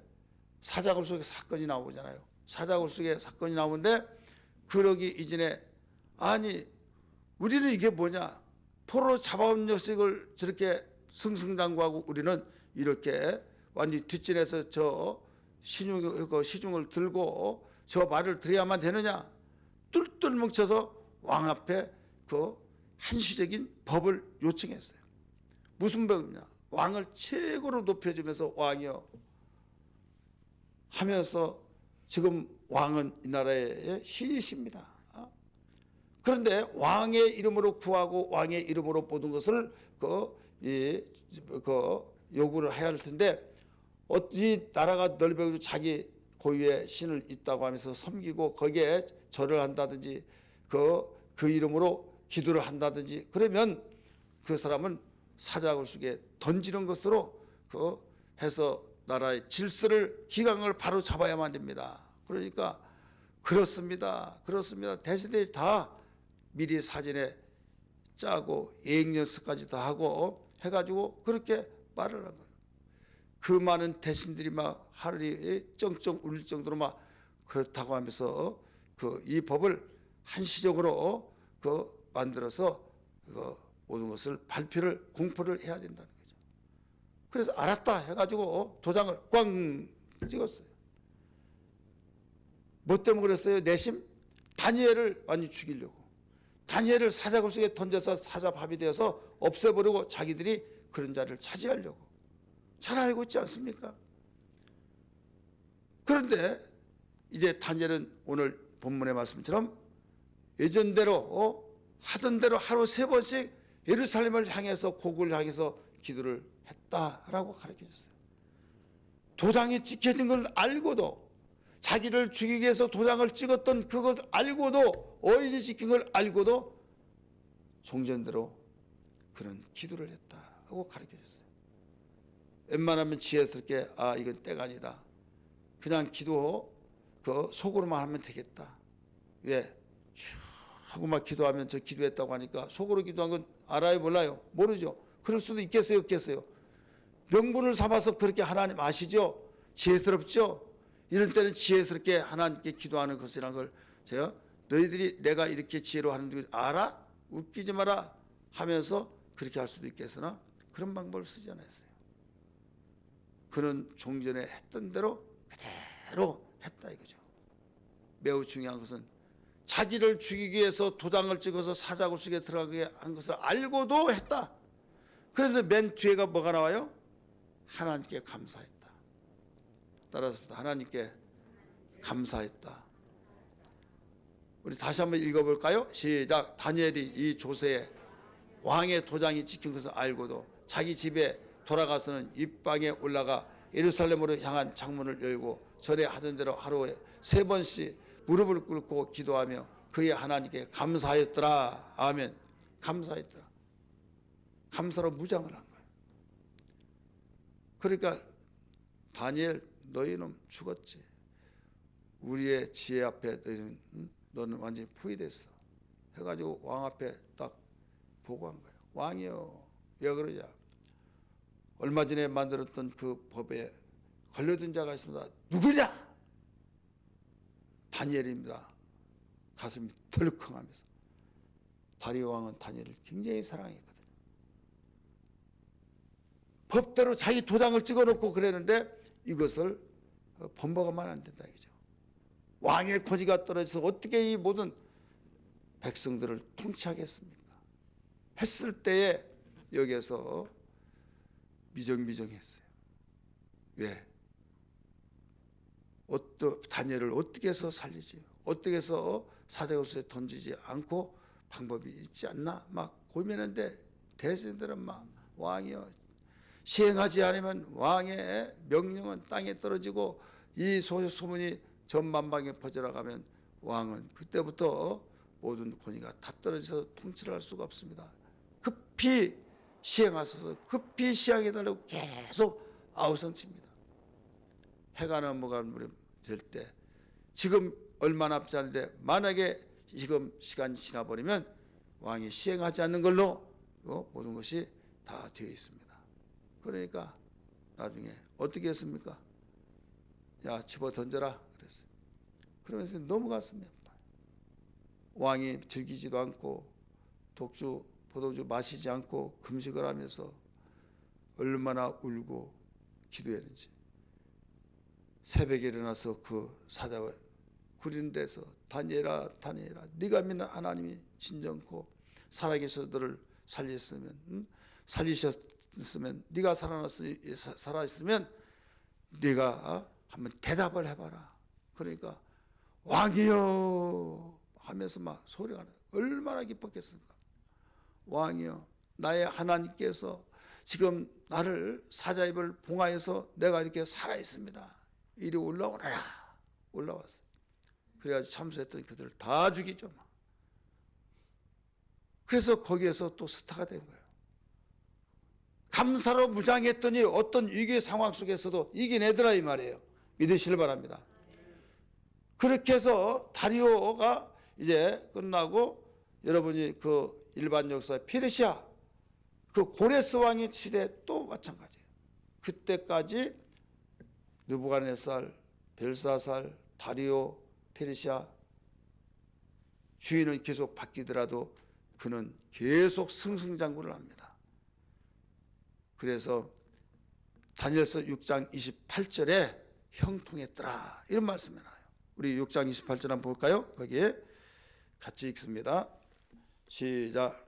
S1: 사자굴 속에 사건이 나오잖아요. 사자굴 속에 사건이 나오는데 그러기 이전에 아니 우리는 이게 뭐냐 포로 잡아온 녀석을 저렇게 승승장구하고 우리는 이렇게 완전히 뒷전에서 저 시중을 들고 저 말을 드려야만 되느냐 뚫뚫 뭉쳐서 왕 앞에 그 한시적인 법을 요청했어요. 무슨 법이냐 왕을 최고로 높여주면서 왕이여 하면서 지금 왕은 이 나라의 신이십니다. 그런데 왕의 이름으로 구하고 왕의 이름으로 모든 것을 요구를 해야 할 텐데 어찌 나라가 넓어지고 자기 고유의 신을 있다고 하면서 섬기고 거기에 절을 한다든지 그 이름으로 기도를 한다든지 그러면 그 사람은 사자굴 속에 던지는 것으로 해서 나라의 질서를 기강을 바로 잡아야만 됩니다. 그러니까 그렇습니다. 대신에 다 미리 사전에 짜고 예행연습까지 다 하고 해가지고 그렇게 말을 한 거예요. 그 많은 대신들이 막 하늘이 쩡쩡 울릴 정도로 막 그렇다고 하면서 이 법을 한시적으로 만들어서 모든 것을 공포를 해야 된다는 거죠. 그래서 알았다 해가지고 도장을 꽝 찍었어요. 뭐 때문에 그랬어요? 내심 다니엘을 완전히 죽이려고. 다니엘을 사자굴 속에 던져서 사자밥이 되어서 없애버리고 자기들이 그런 자를 차지하려고. 잘 알고 있지 않습니까? 그런데 이제 다니엘은 오늘 본문의 말씀처럼 예전대로 하던 대로 하루 3번씩 예루살렘을 향해서 고국을 향해서 기도를 했다라고 가르쳐줬어요. 도장이 찍혀진 걸 알고도 자기를 죽이기 위해서 도장을 찍었던 그것을 알고도 어인이 지킨 걸 알고도 종전대로 그런 기도를 했다고 가르쳐줬어요. 웬만하면 지혜스럽게 이건 때가 아니다. 그냥 기도 속으로만 하면 되겠다. 왜? 하고 막 기도하면 저 기도했다고 하니까 속으로 기도한 건 알아요 몰라요? 모르죠. 그럴 수도 있겠어요 없겠어요? 명분을 삼아서 그렇게 하나님 아시죠? 지혜스럽죠? 이런 때는 지혜스럽게 하나님께 기도하는 것이라는 걸 제가 너희들이 내가 이렇게 지혜로 하는 줄 알아? 웃기지 마라 하면서 그렇게 할 수도 있겠으나 그런 방법을 쓰지 않았어요. 그는 종전에 했던 대로 그대로 했다 이거죠. 매우 중요한 것은 자기를 죽이기 위해서 도장을 찍어서 사자굴 속에 들어가게 한 것을 알고도 했다. 그래서 맨 뒤에가 뭐가 나와요? 하나님께 감사했다. 따라서 하나님께 감사했다. 우리 다시 한번 읽어볼까요? 시작. 다니엘이 이 조서에 왕의 도장이 찍힌 것을 알고도 자기 집에 돌아가서는 입방에 올라가 예루살렘으로 향한 창문을 열고 전에 하던 대로 하루에 3번씩 무릎을 꿇고 기도하며 그의 하나님께 감사했더라. 아멘. 감사했더라. 감사로 무장을 한 거예요. 그러니까 다니엘, 너희는 죽었지. 우리의 지혜 앞에 너는 완전히 포위됐어. 해가지고 왕 앞에 딱 보고한 거예요. 왕이여, 왜 그러냐? 얼마 전에 만들었던 그 법에 걸려든 자가 있습니다. 누구냐? 다니엘입니다. 가슴이 덜컹하면서. 다리오 왕은 다니엘을 굉장히 사랑했거든요. 법대로 자기 도장을 찍어놓고 그랬는데 이것을 범벅하면 안 된다 이거죠. 왕의 고지가 떨어져서 어떻게 이 모든 백성들을 통치하겠습니까? 했을 때에 여기에서 미정미정했어요. 왜? 다니엘을 어떻게 해서 살리지? 어떻게 해서 사자굴에 던지지 않고 방법이 있지 않나? 막 고민했는데 대신들은 막 왕이여 시행하지 않으면 왕의 명령은 땅에 떨어지고 이 소문이 전 만방에 퍼져나가면 왕은 그때부터 모든 권위가 다 떨어져서 통치를 할 수가 없습니다. 급히 시행하셔서 급히 시행해달라고 계속 아우성칩니다. 해가 넘어가는 될 때 지금 얼마 남지 않은데 만약에 지금 시간이 지나버리면 왕이 시행하지 않는 걸로 모든 것이 다 되어 있습니다. 그러니까 나중에 어떻게 했습니까? 야, 집어 던져라 그랬어요. 그러면서 넘어갔습니다. 왕이 즐기지도 않고 독주, 포도주 마시지 않고 금식을 하면서 얼마나 울고 기도했는지. 새벽에 일어나서 그 사자를 구리는 데서 다니엘아 다니엘아 네가 믿는 하나님이 진정코 살아계셔서 너를 살리셨으면 네가 살아있으면 네가 한번 대답을 해봐라. 그러니까 왕이여 하면서 막 소리가 나요. 얼마나 기뻤겠습니까? 왕이여 나의 하나님께서 지금 나를 사자입을 봉하여서 내가 이렇게 살아있습니다. 이리 올라오라. 올라왔어. 그래가지고 참수했더니 그들을 다 죽이죠. 그래서 거기에서 또 스타가 된 거예요. 감사로 무장했더니 어떤 위기 상황 속에서도 이겨내더라 이 말이에요. 믿으시길 바랍니다. 그렇게 해서 다리오가 이제 끝나고 여러분이 그 일반 역사 페르시아 그 고레스 왕의 시대 또 마찬가지예요. 그때까지 느부갓네살, 벨사살, 다리오, 페르시아 주인은 계속 바뀌더라도 그는 계속 승승장구를 합니다. 그래서 다니엘서 6장 28절에 형통했더라 이런 말씀이 나와요. 우리 6장 28절 한번 볼까요? 거기에 같이 읽습니다. 시작.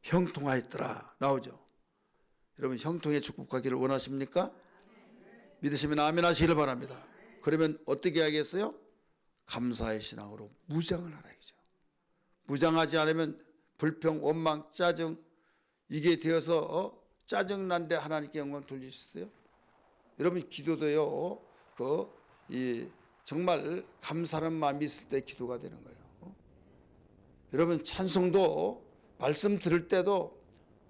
S1: 형통하였더라 나오죠. 여러분 형통의 축복하기를 원하십니까? 믿으시면 아멘 하시기를 바랍니다. 그러면 어떻게 하겠어요? 감사의 신앙으로 무장을 하라죠. 무장하지 않으면 불평, 원망, 짜증 이게 되어서 짜증난데 하나님께 영광 돌리셨어요? 여러분 기도도요. 정말 감사하는 마음이 있을 때 기도가 되는 거예요. 여러분 찬송도 말씀 들을 때도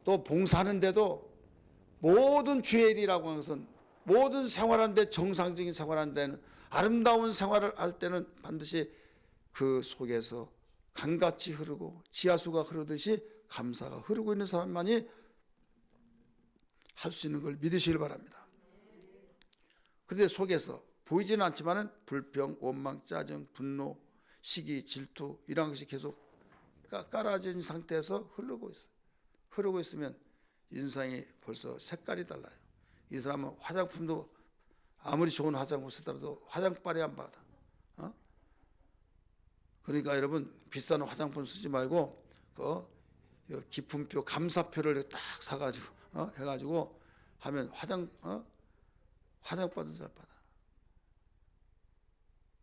S1: 또 봉사하는 데도 모든 주의 일이라고 하는 것은 모든 생활하는데 정상적인 생활하는 데는 아름다운 생활을 할 때는 반드시 그 속에서 강같이 흐르고 지하수가 흐르듯이 감사가 흐르고 있는 사람만이 할 수 있는 걸 믿으시길 바랍니다. 그런데 속에서 보이지는 않지만 불평, 원망, 짜증, 분노, 시기, 질투 이런 것이 계속 깔아진 상태에서 흐르고 있어요. 흐르고 있으면 인상이 벌써 색깔이 달라요. 이 사람은 화장품도 아무리 좋은 화장품 쓰더라도 화장빨이 안 받아. 그러니까 여러분 비싼 화장품 쓰지 말고 그 기품표 감사표를 딱 사가지고 해가지고 하면 화장받은 잘 받아.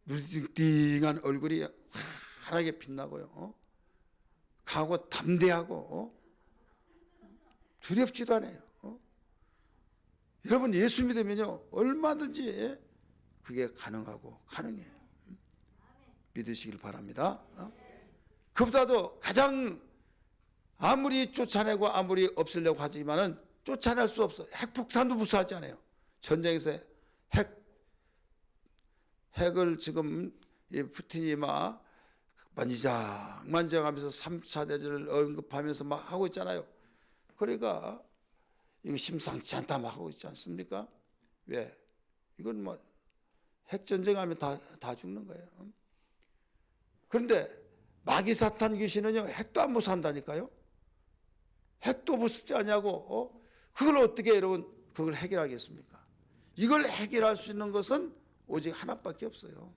S1: 눈이 띵띵한 얼굴이 환하게 빛나고요. 강하고 담대하고 두렵지도 않아요. 여러분 예수 믿으면요 얼마든지 그게 가능해요. 믿으시길 바랍니다. 그보다도 가장 아무리 쫓아내고 아무리 없애려고 하지만은 쫓아낼 수 없어. 핵폭탄도 무서워하지 않아요. 전쟁에서 핵을 지금 푸틴이 막 만지작만지작하면서 3차 대전을 언급하면서 막 하고 있잖아요. 그러니까 이거 심상치 않다 막 하고 있지 않습니까? 왜? 이건 뭐 핵전쟁하면 다 죽는 거예요. 그런데 마귀사탄 귀신은요 핵도 안 무서워한다니까요. 핵도 무섭지 않냐고. 그걸 어떻게 여러분 그걸 해결하겠습니까? 이걸 해결할 수 있는 것은 오직 하나밖에 없어요.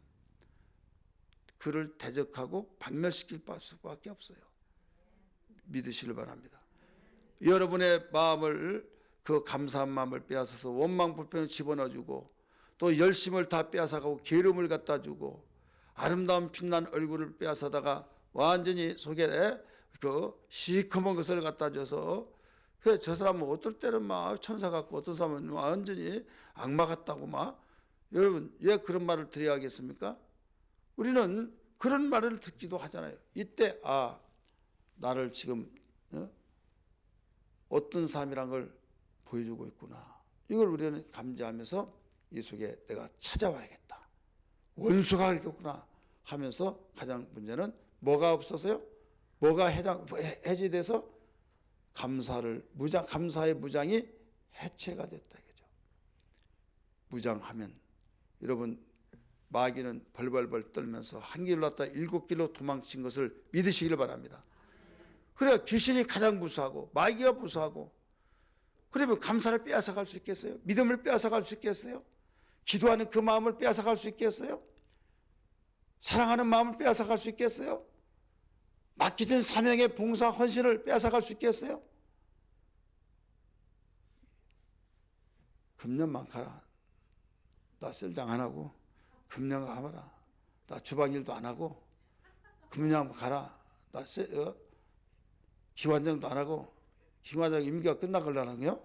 S1: 그를 대적하고 박멸시킬 수밖에 없어요. 믿으시길 바랍니다. 여러분의 마음을 그 감사한 마음을 빼앗아서 원망 불평을 집어넣어주고 또 열심을 다 빼앗아가고 게으름을 갖다 주고 아름다운 빛난 얼굴을 빼앗아다가 완전히 속에 그 시커먼 것을 갖다 줘서 저 사람은 어떨 때는 막 천사 같고 어떤 사람은 완전히 악마 같다고 막. 여러분 왜 그런 말을 드려야 하겠습니까? 우리는 그런 말을 듣기도 하잖아요. 이때 나를 지금 어떤 사람이란 걸 보여주고 있구나. 이걸 우리는 감지하면서 이 속에 내가 찾아와야겠다. 원수가 있겠구나 하면서 가장 문제는 뭐가 없어서요? 뭐가 해제돼서 감사의 무장이 해체가 됐다 이거죠. 무장하면 여러분 마귀는 벌벌벌 떨면서 한 길로 갔다 7길로 도망친 것을 믿으시길 바랍니다. 그래야 귀신이 가장 무서워하고 마귀가 무서워하고 그러면 감사를 빼앗아갈 수 있겠어요? 믿음을 빼앗아갈 수 있겠어요? 기도하는 그 마음을 빼앗아갈 수 있겠어요? 사랑하는 마음을 빼앗아갈 수 있겠어요? 맡겨진 사명의 봉사 헌신을 빼앗아갈 수 있겠어요? 금년 많가라. 나 셀장 안 하고 금년 가봐라. 나 주방일도 안 하고 금년 가라. 나 기관장도 안 하고 기관장 임기가 끝나걸라는요.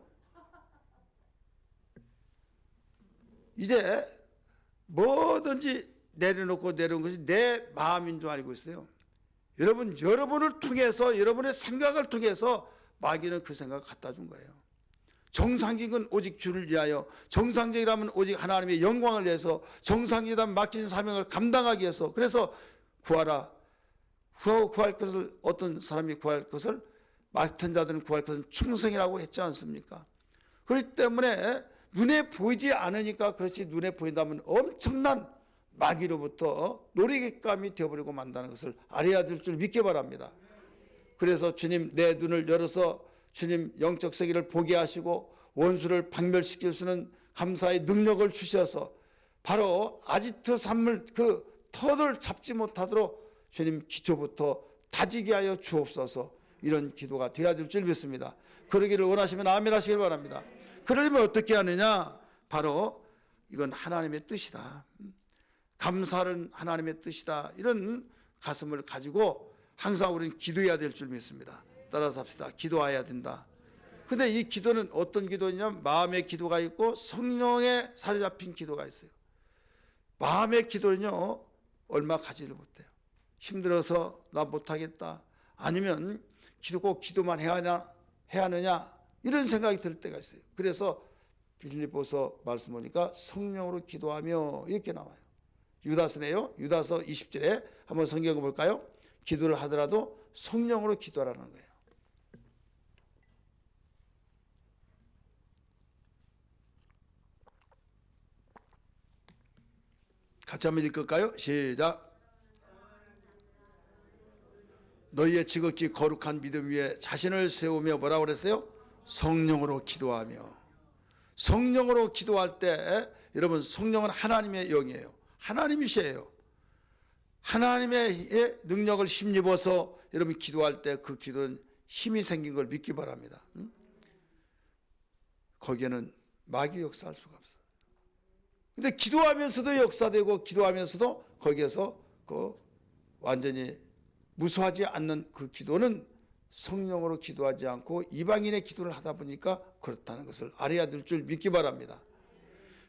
S1: 이제 뭐든지 내려놓고 내려온 것이 내 마음인 줄 알고 있어요. 여러분을 통해서 여러분의 생각을 통해서 마귀는 그 생각을 갖다 준 거예요. 정상적인 건 오직 주를 위하여, 정상적이라면 오직 하나님의 영광을 위해서, 정상적이라면 맡긴 사명을 감당하기 위해서. 그래서 구하라. 구할 것을 어떤 사람이 구할 것을 맡은 자들은 구할 것은 충성이라고 했지 않습니까? 그렇기 때문에 눈에 보이지 않으니까 그렇지 눈에 보인다면 엄청난 마귀로부터 놀이객감이 되어버리고 만다는 것을 알아야 될 줄 믿기 바랍니다. 그래서 주님 내 눈을 열어서 주님 영적 세계를 보게 하시고 원수를 박멸시킬 수 있는 감사의 능력을 주셔서 바로 아지트 산물 그 터를 잡지 못하도록 주님 기초부터 다지게 하여 주옵소서. 이런 기도가 되어야 될 줄 믿습니다. 그러기를 원하시면 아멘 하시길 바랍니다. 그러려면 어떻게 하느냐? 바로 이건 하나님의 뜻이다. 감사는 하나님의 뜻이다. 이런 가슴을 가지고 항상 우리는 기도해야 될 줄 믿습니다. 따라서 합시다. 기도해야 된다. 근데 이 기도는 어떤 기도냐면 마음의 기도가 있고 성령에 사로잡힌 기도가 있어요. 마음의 기도는요 얼마 가지를 못해요. 힘들어서 나 못하겠다. 아니면 꼭 기도만 해야 하느냐 이런 생각이 들 때가 있어요. 그래서 빌립보서 말씀 보니까 성령으로 기도하며 이렇게 나와요. 유다서네요. 유다서 20절에 한번 성경을 볼까요? 기도를 하더라도 성령으로 기도하라는 거예요. 같이 한번 읽을까요? 시작. 너희의 지극히 거룩한 믿음 위에 자신을 세우며 뭐라고 그랬어요? 성령으로 기도하며. 성령으로 기도할 때 여러분, 성령은 하나님의 영이에요. 하나님이시에요. 하나님의 능력을 힘입어서 여러분 기도할 때 그 기도는 힘이 생긴 걸 믿기 바랍니다. 거기에는 마귀 역사할 수가 없어요. 근데 기도하면서도 역사되고 기도하면서도 거기에서 그 완전히 무수하지 않는 그 기도는 성령으로 기도하지 않고 이방인의 기도를 하다 보니까 그렇다는 것을 알아야 될 줄 믿기 바랍니다.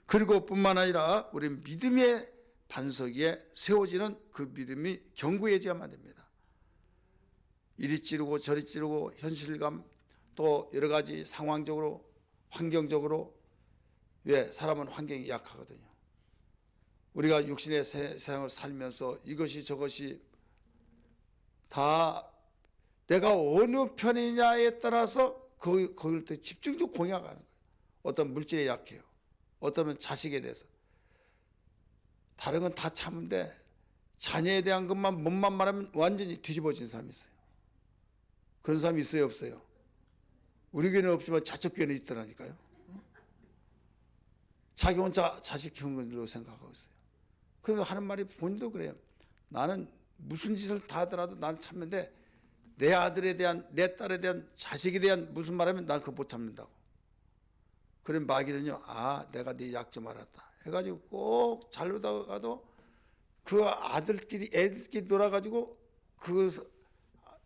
S1: 그리고 뿐만 아니라 우리 믿음의 반석 위에 세워지는 그 믿음이 견고해져야만 됩니다. 이리 찌르고 저리 찌르고 현실감 또 여러 가지 상황적으로 환경적으로, 왜 사람은 환경이 약하거든요. 우리가 육신의 세상을 살면서 이것이 저것이 다 내가 어느 편이냐에 따라서 거기를 또 집중적으로 공략하는 거예요. 어떤 물질에 약해요. 어떤 자식에 대해서. 다른 건 다 참는데 자녀에 대한 것만 몸만 말하면 완전히 뒤집어진 사람이 있어요. 그런 사람이 있어요, 없어요? 우리 교회는 없지만 저쪽 교회는 있더라니까요. 자기 혼자 자식 키우는 걸로 생각하고 있어요. 그래서 하는 말이 본인도 그래요. 나는 무슨 짓을 다 하더라도 나는 참는데 내 아들에 대한, 내 딸에 대한, 자식에 대한 무슨 말하면 난 그거 못 참는다고. 그럼 마귀는요, 아, 내가 네 약점 알았다 해가지고 꼭 잘못하다가도 그 아들끼리, 애들끼리 놀아가지고 그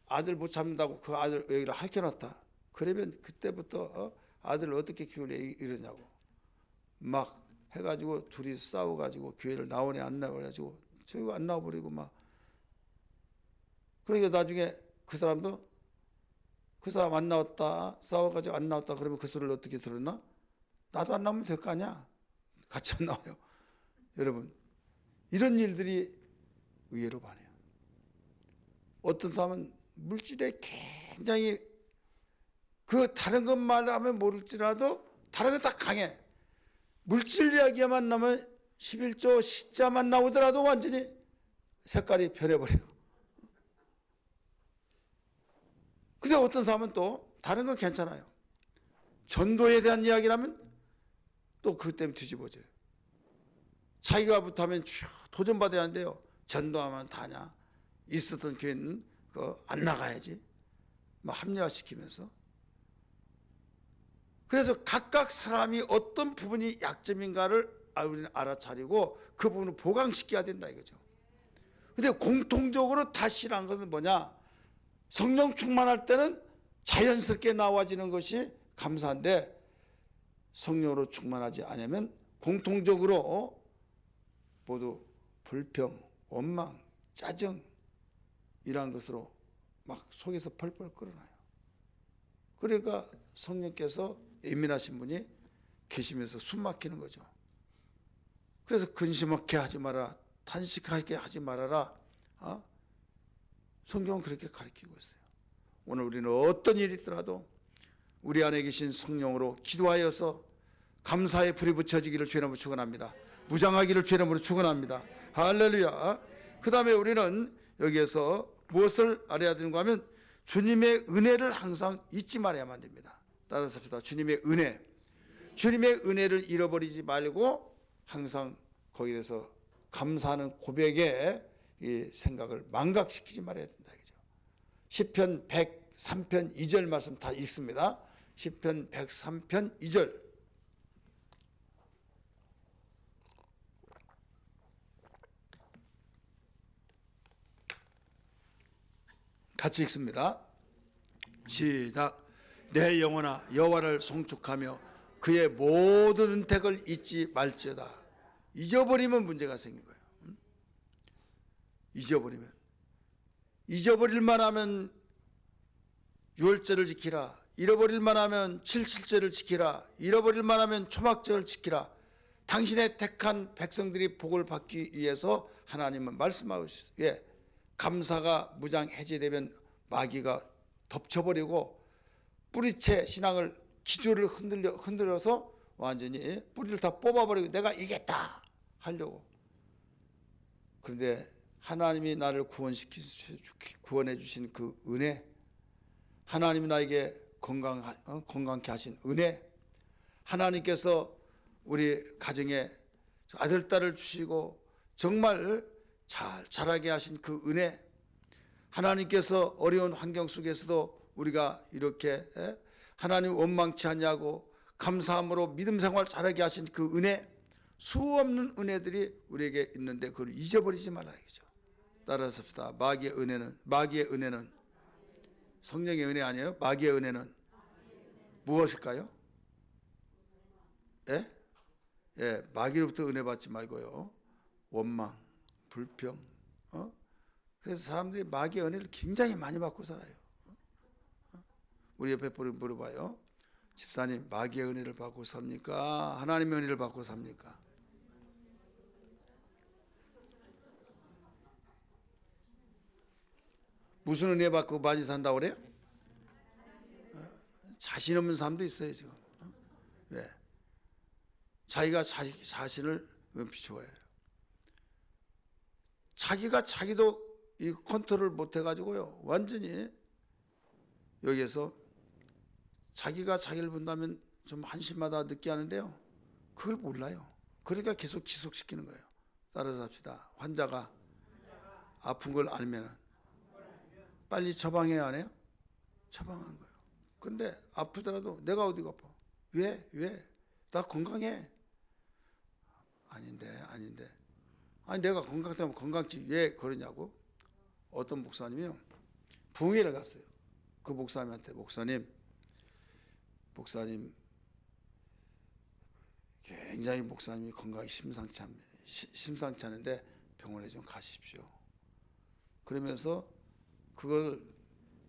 S1: 아들 못 참는다고 그 아들 여기를 할켜놨다. 그러면 그때부터 아들을 어떻게 키우려 이러냐고 막 해가지고 둘이 싸워가지고 교회를 나오네 안 나와가지고 저기 안 나와버리고 막. 그러니까 나중에 그 사람도 그 사람 안 나왔다 싸워가지고 안 나왔다 그러면 그 소리를 어떻게 들었나? 나도 안 나오면 될 거 아니야. 같이 안 나와요. 여러분, 이런 일들이 의외로 많아요. 어떤 사람은 물질에 굉장히 그 다른 것 말하면 모를지라도 다른 건 다 강해. 물질 이야기만 나면 11조 시자만 나오더라도 완전히 색깔이 변해버려요. 근데 어떤 사람은 또 다른 건 괜찮아요. 전도에 대한 이야기라면 또 그것 때문에 뒤집어져요. 자기가 부터하면 도전받아야 한대요. 전도하면 다냐? 있었던 교회는 안 나가야지. 막 합리화시키면서. 그래서 각각 사람이 어떤 부분이 약점인가를 우리는 알아차리고 그 부분을 보강시켜야 된다 이거죠. 근데 공통적으로 다 싫어한 것은 뭐냐? 성령 충만할 때는 자연스럽게 나와지는 것이 감사한데 성령으로 충만하지 않으면 공통적으로 모두 불평, 원망, 짜증 이러한 것으로 막 속에서 펄펄 끓어나요. 그러니까 성령께서 예민하신 분이 계시면서 숨 막히는 거죠. 그래서 근심하게 하지 마라, 탄식하게 하지 말아라. 성경은 그렇게 가르치고 있어요. 오늘 우리는 어떤 일이 있더라도 우리 안에 계신 성령으로 기도하여서 감사의 불이 붙여지기를 주의 이름으로 축원합니다. 무장하기를 주의 이름으로 축원합니다. 할렐루야. 그 다음에 우리는 여기에서 무엇을 알아야 되는가 하면 주님의 은혜를 항상 잊지 말아야만 됩니다. 따라서 합시다. 주님의 은혜. 주님의 은혜를 잃어버리지 말고 항상 거기에 대해서 감사하는 고백에 이 생각을 망각시키지 말아야 된다. 시편 103편 2절 말씀 다 읽습니다. 시편 103편 2절. 같이 읽습니다. 시작. 내 영혼아 여호와를 송축하며 그의 모든 은택을 잊지 말지어다. 잊어버리면 문제가 생긴 거예요. 잊어버릴만 하면 유월절을 지키라. 잃어버릴만 하면 칠칠절을 지키라. 잃어버릴만 하면 초막절을 지키라. 당신의 택한 백성들이 복을 받기 위해서 하나님은 말씀하고 있어요. 예, 감사가 무장 해제되면 마귀가 덮쳐버리고 뿌리채 신앙을 기조를 흔들어서 완전히 뿌리를 다 뽑아버리고 내가 이겼다 하려고. 그런데 하나님이 나를 구원해 주신 그 은혜, 하나님이 나에게 건강케 하신 은혜, 하나님께서 우리 가정에 아들, 딸을 주시고 정말 잘 자라게 하신 그 은혜, 하나님께서 어려운 환경 속에서도 우리가 이렇게 하나님 원망치 않냐고 감사함으로 믿음 생활 잘하게 하신 그 은혜, 수없는 은혜들이 우리에게 있는데 그걸 잊어버리지 말아야 죠. 따라서 합시다. 마귀의 은혜는 성령의 은혜 아니에요? 마귀의 은혜는 무엇일까요? 예? 예, 마귀로부터 은혜 받지 말고요. 원망, 불평. 그래서 사람들이 마귀의 은혜를 굉장히 많이 받고 살아요. 우리 옆에 물어봐요. 집사님, 마귀의 은혜를 받고 삽니까? 하나님의 은혜를 받고 삽니까? 무슨 은혜 받고 많이 산다고 그래요? 자신 없는 사람도 있어요 지금. 왜? 자기가 자신을 비추어요. 자기가 자기도 이 컨트롤 못 해가지고요, 완전히 여기에서 자기가 자기를 본다면 좀 한심하다 느끼하는데요, 그걸 몰라요. 그러니까 계속 지속시키는 거예요. 따라서 합시다. 환자가 아픈 걸 알면 빨리 처방해야 하네요. 처방하는 거예요. 근데 아프더라도 내가 어디가 아파? 왜? 나 건강해. 아닌데. 아니 내가 건강하면 건강지 왜 그러냐고. 어떤 목사님이요, 부흥회를 갔어요. 그 목사님한테 목사님 굉장히 목사님이 건강이 심상치 않은데 병원에 좀 가십시오. 그러면서 그걸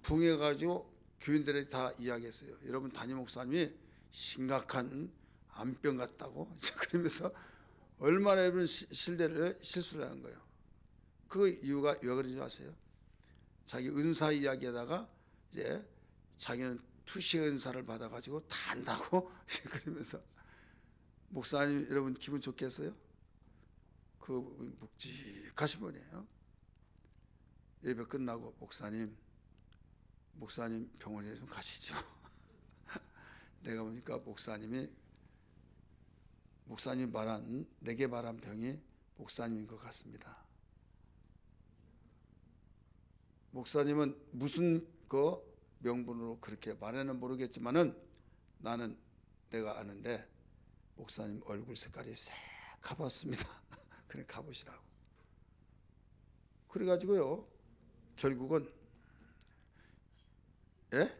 S1: 부흥회 가지고 교인들이 다 이야기했어요. 여러분, 담임 목사님이 심각한 암병 같다고. 그러면서 얼마나 여러분 실수를 한 거예요. 그 이유가 왜 그런지 아세요? 자기 은사 이야기하다가 이제 자기는 투시의 은사를 받아가지고 다 안다고. 그러면서 목사님 여러분 기분 좋겠어요? 그 묵직하신 분이에요. 예배 끝나고 목사님 병원에 좀 가시죠. 내가 보니까 목사님이 내게 말한 병이 목사님인 것 같습니다. 목사님은 무슨 그 명분으로 그렇게 말하는 모르겠지만은 나는 내가 아는데 목사님 얼굴 색깔이 새카맣습니다. 그래 가보시라고. 그래가지고요, 결국은 예?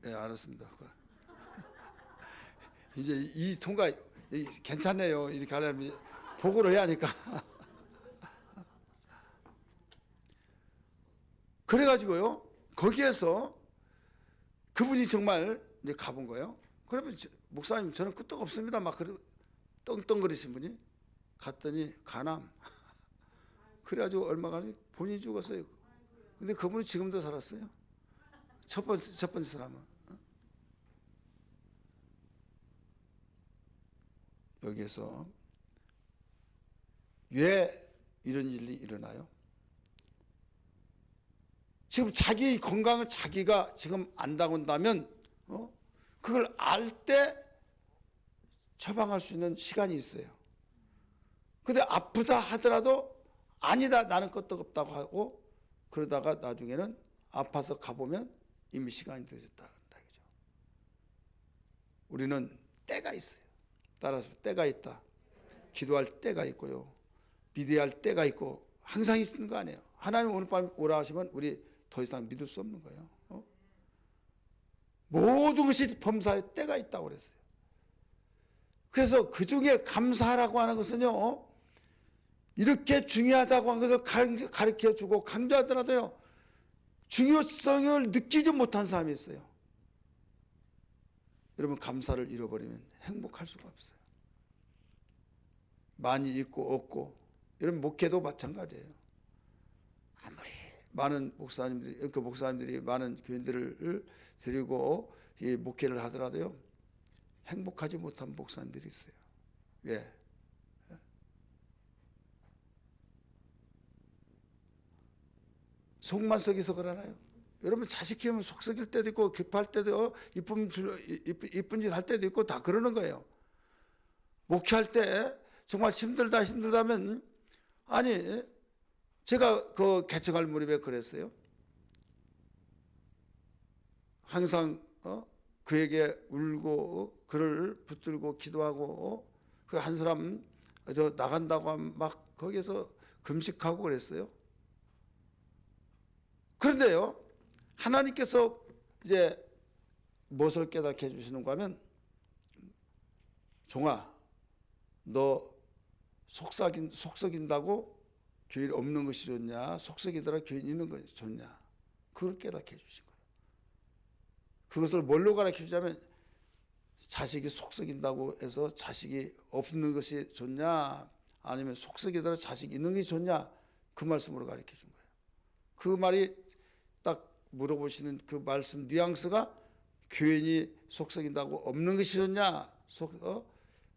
S1: 네, 알았습니다. 이제 이 통과 괜찮네요. 이렇게 하려면 보고를 해야 하니까. 그래가지고요, 거기에서 그분이 정말 이제 가본 거예요. 그러면 목사님 저는 끄떡 없습니다. 막 떵떵거리신 분이 갔더니 간암. 그래가지고 얼마 가니 본인이 죽었어요. 근데 그분이 지금도 살았어요. 첫 번째 사람은. 여기에서 왜 이런 일이 일어나요? 지금 자기 건강을 자기가 지금 안다고 한다면 그걸 알 때 처방할 수 있는 시간이 있어요. 근데 아프다 하더라도 아니다, 나는 끄떡없다고 하고, 그러다가 나중에는 아파서 가보면 이미 시간이 늦었다. 우리는 때가 있어요. 따라서 때가 있다. 기도할 때가 있고요, 비대할 때가 있고 항상 있는 거 아니에요. 하나님 오늘 밤 오라 하시면 우리 더 이상 믿을 수 없는 거예요. 모든 것이 범사에 때가 있다고 그랬어요. 그래서 그 중에 감사하라고 하는 것은요, 이렇게 중요하다고 한 것을 가르쳐 주고 강조하더라도요, 중요성을 느끼지 못한 사람이 있어요. 여러분, 감사를 잃어버리면 행복할 수가 없어요. 많이 있고 없고, 이런 목회도 마찬가지예요. 아무리 많은 목사님들이 많은 교인들을 데리고 이 목회를 하더라도요, 행복하지 못한 목사님들이 있어요. 왜? 속만 썩여서 그러나요? 여러분 자식 키우면 속 썩일 때도 있고 급할 때도 이쁜 짓 할 때도 있고 다 그러는 거예요. 목회할 때 정말 힘들다면 아니 제가 그 개척할 무렵에 그랬어요. 항상 그에게 울고 그를 붙들고 기도하고 그 한 사람 저 나간다고 하면 막 거기서 금식하고 그랬어요. 그런데요 하나님께서 이제 무엇을 깨닫게 해주시는가 하면 종아 너 속썩인다고 교인 없는 것이 좋냐 속썩이더라 교인 있는 것이 좋냐 그걸 깨닫게 해주신 거예요. 그것을 뭘로 가르쳐 주자면 자식이 속썩인다고 해서 자식이 없는 것이 좋냐 아니면 속썩이더라 자식이 있는 것이 좋냐 그 말씀으로 가르쳐 준 거예요. 그 말이 딱 물어보시는 그 말씀 뉘앙스가 교인이 속썩인다고 없는 것이 좋냐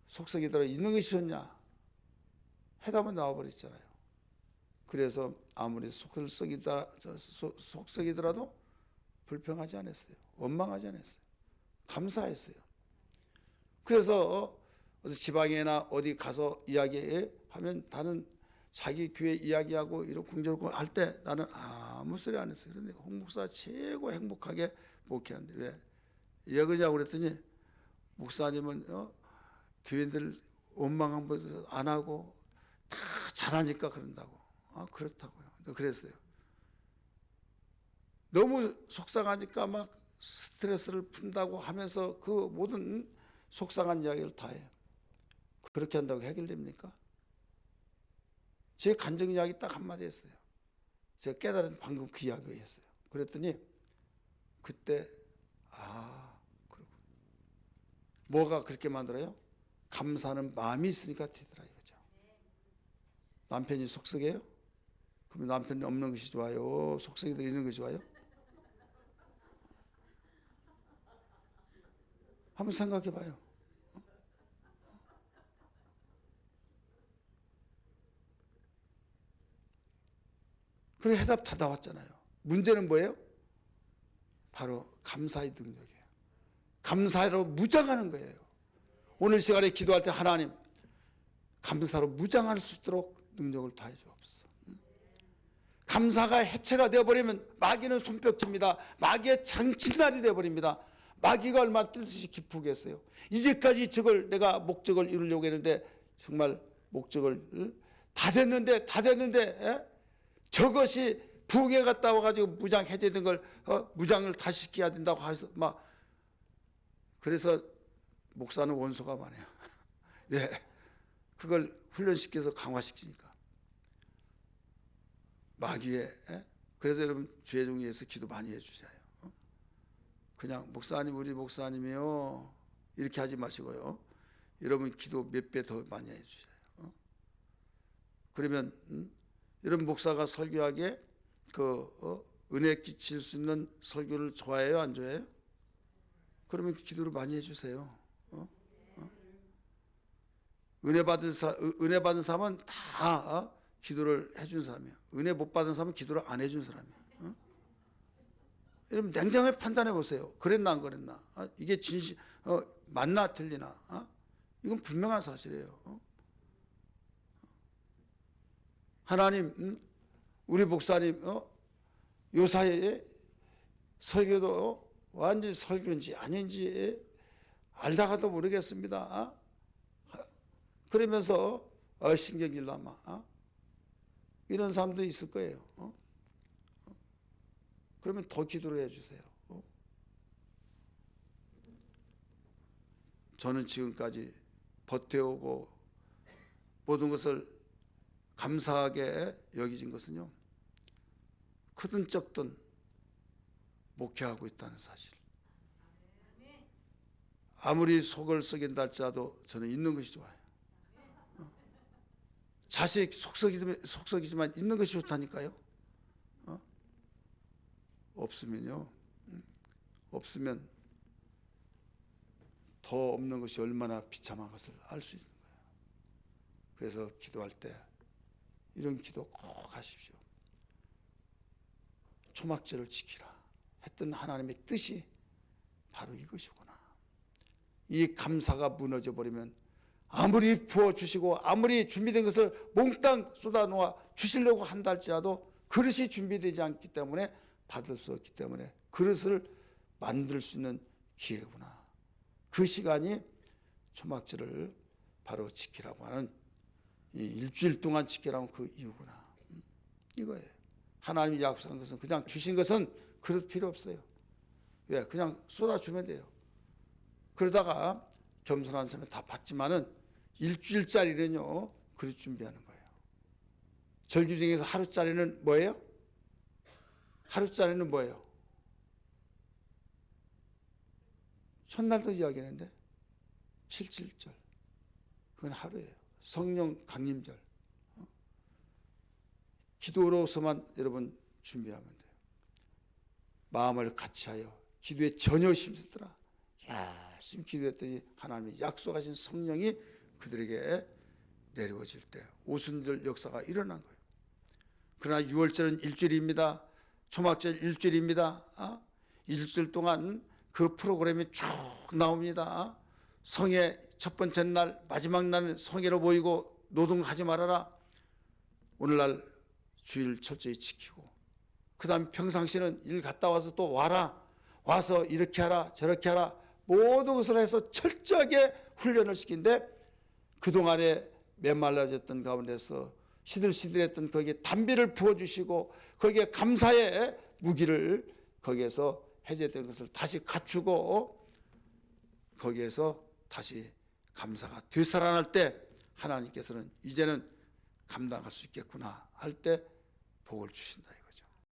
S1: 속썩이더라 있는 것이 좋냐 해답은 나와버렸잖아요. 그래서 아무리 속썩이더라도 불평하지 않았어요. 원망하지 않았어요. 감사했어요. 그래서 지방에나 어디 가서 이야기하면 나는 자기 교회 이야기하고 이런 궁전을 할 때 나는 아무 소리 안 했어요. 그런데 홍 목사 최고 행복하게 목회하는데 왜? 왜 그러냐고 그랬더니 목사님은 교인들 원망한 것 안 하고 다 잘하니까 그런다고. 그렇다고요. 그랬어요. 너무 속상하니까 막 스트레스를 푼다고 하면서 그 모든 속상한 이야기를 다 해요. 그렇게 한다고 해결됩니까? 제 간증 이야기 딱 한마디 했어요. 제가 깨달은 방금 그 이야기 했어요. 그랬더니 그때 그러고 뭐가 그렇게 만들어요? 감사하는 마음이 있으니까 되더라 이거죠. 남편이 속썩여요? 그러면 남편이 없는 것이 좋아요? 속썩이들 있는 것이 좋아요? 한번 생각해 봐요. 그래 해답 다 나왔잖아요. 문제는 뭐예요? 바로 감사의 능력이에요. 감사로 무장하는 거예요. 오늘 시간에 기도할 때 하나님 감사로 무장할 수 있도록 능력을 다해 주옵소서. 감사가 해체가 되어버리면 마귀는 손뼉칩니다. 마귀의 장친날이 되어버립니다. 마귀가 얼마나 뜻이 기쁘겠어요. 이제까지 내가 목적을 이루려고 했는데 정말 목적을 다 됐는데 저것이 부흥에 갔다 와가지고 무장 해제된 걸 무장을 다시 시켜야 된다고 해서 막 그래서 목사는 원소가 많아요. 예, 그걸 훈련시켜서 강화시키니까 마귀에 그래서 여러분 죄 중에서 기도 많이 해주셔요. 그냥 목사님 우리 목사님이요 이렇게 하지 마시고요. 여러분 기도 몇 배 더 많이 해주셔요. 그러면 여러분 목사가 설교하기에 은혜 끼칠 수 있는 설교를 좋아해요 안 좋아해요? 그러면 기도를 많이 해주세요. 은혜 받은 사람은 다 기도를 해준 사람이에요. 은혜 못 받은 사람은 기도를 안 해준 사람이에요. 여러분 냉정하게 판단해 보세요. 그랬나 안 그랬나? 이게 진실 맞나 틀리나? 이건 분명한 사실이에요. 하나님 우리 목사님 요 사이에 설교도 완전히 설교인지 아닌지 알다가도 모르겠습니다. 그러면서 신경질 남아 이런 사람도 있을 거예요. 그러면 더 기도를 해주세요. 저는 지금까지 버텨오고 모든 것을 감사하게 여기진 것은요. 크든 적든 목회하고 있다는 사실. 아무리 속을 썩인다 할지라도 저는 있는 것이 좋아요. 자식 속썩이지만 있는 것이 좋다니까요. 없으면요. 없으면 더 없는 것이 얼마나 비참한 것을 알 수 있는 거예요. 그래서 기도할 때 이런 기도 꼭 하십시오. 초막절을 지키라. 했던 하나님의 뜻이 바로 이것이구나. 이 감사가 무너져 버리면 아무리 부어주시고 아무리 준비된 것을 몽땅 쏟아놓아 주시려고 한다 할지라도 그릇이 준비되지 않기 때문에 받을 수 없기 때문에 그릇을 만들 수 있는 기회구나. 그 시간이 초막절을 바로 지키라고 하는 이 일주일 동안 지키라는 그 이유구나. 이거예요. 하나님이 약속한 것은 그냥 주신 것은 그릇 필요 없어요. 왜? 그냥 쏟아주면 돼요. 그러다가 겸손한 사람이 다 받지만은 일주일짜리는요 그릇 준비하는 거예요. 절기 중에서 하루짜리는 뭐예요? 하루짜리는 뭐예요? 첫날도 이야기했는데 7.7절 그건 하루예요. 성령 강림절. 기도로서만 여러분 준비하면 돼요. 마음을 같이하여 기도에 전혀 힘쓰더라. 열심히 기도했더니 하나님이 약속하신 성령이 그들에게 내려오질 때 오순절 역사가 일어난 거예요. 그러나 6월절은 일주일입니다. 초막절 일주일입니다. 일주일 동안 그 프로그램이 쭉 나옵니다. 성회 첫 번째 날 마지막 날 성회로 모이고 노동하지 말아라. 오늘날 주일 철저히 지키고 그 다음에 평상시는 일 갔다 와서 또 와라. 와서 이렇게 하라 저렇게 하라 모든 것을 해서 철저하게 훈련을 시킨데 그동안에 메말라졌던 가운데서 시들시들했던 거기에 담비를 부어주시고 거기에 감사의 무기를 거기에서 해제된 것을 다시 갖추고 거기에서 다시 감사가 되살아날 때 하나님께서는 이제는 감당할 수 있겠구나 할 때 복을 주신다.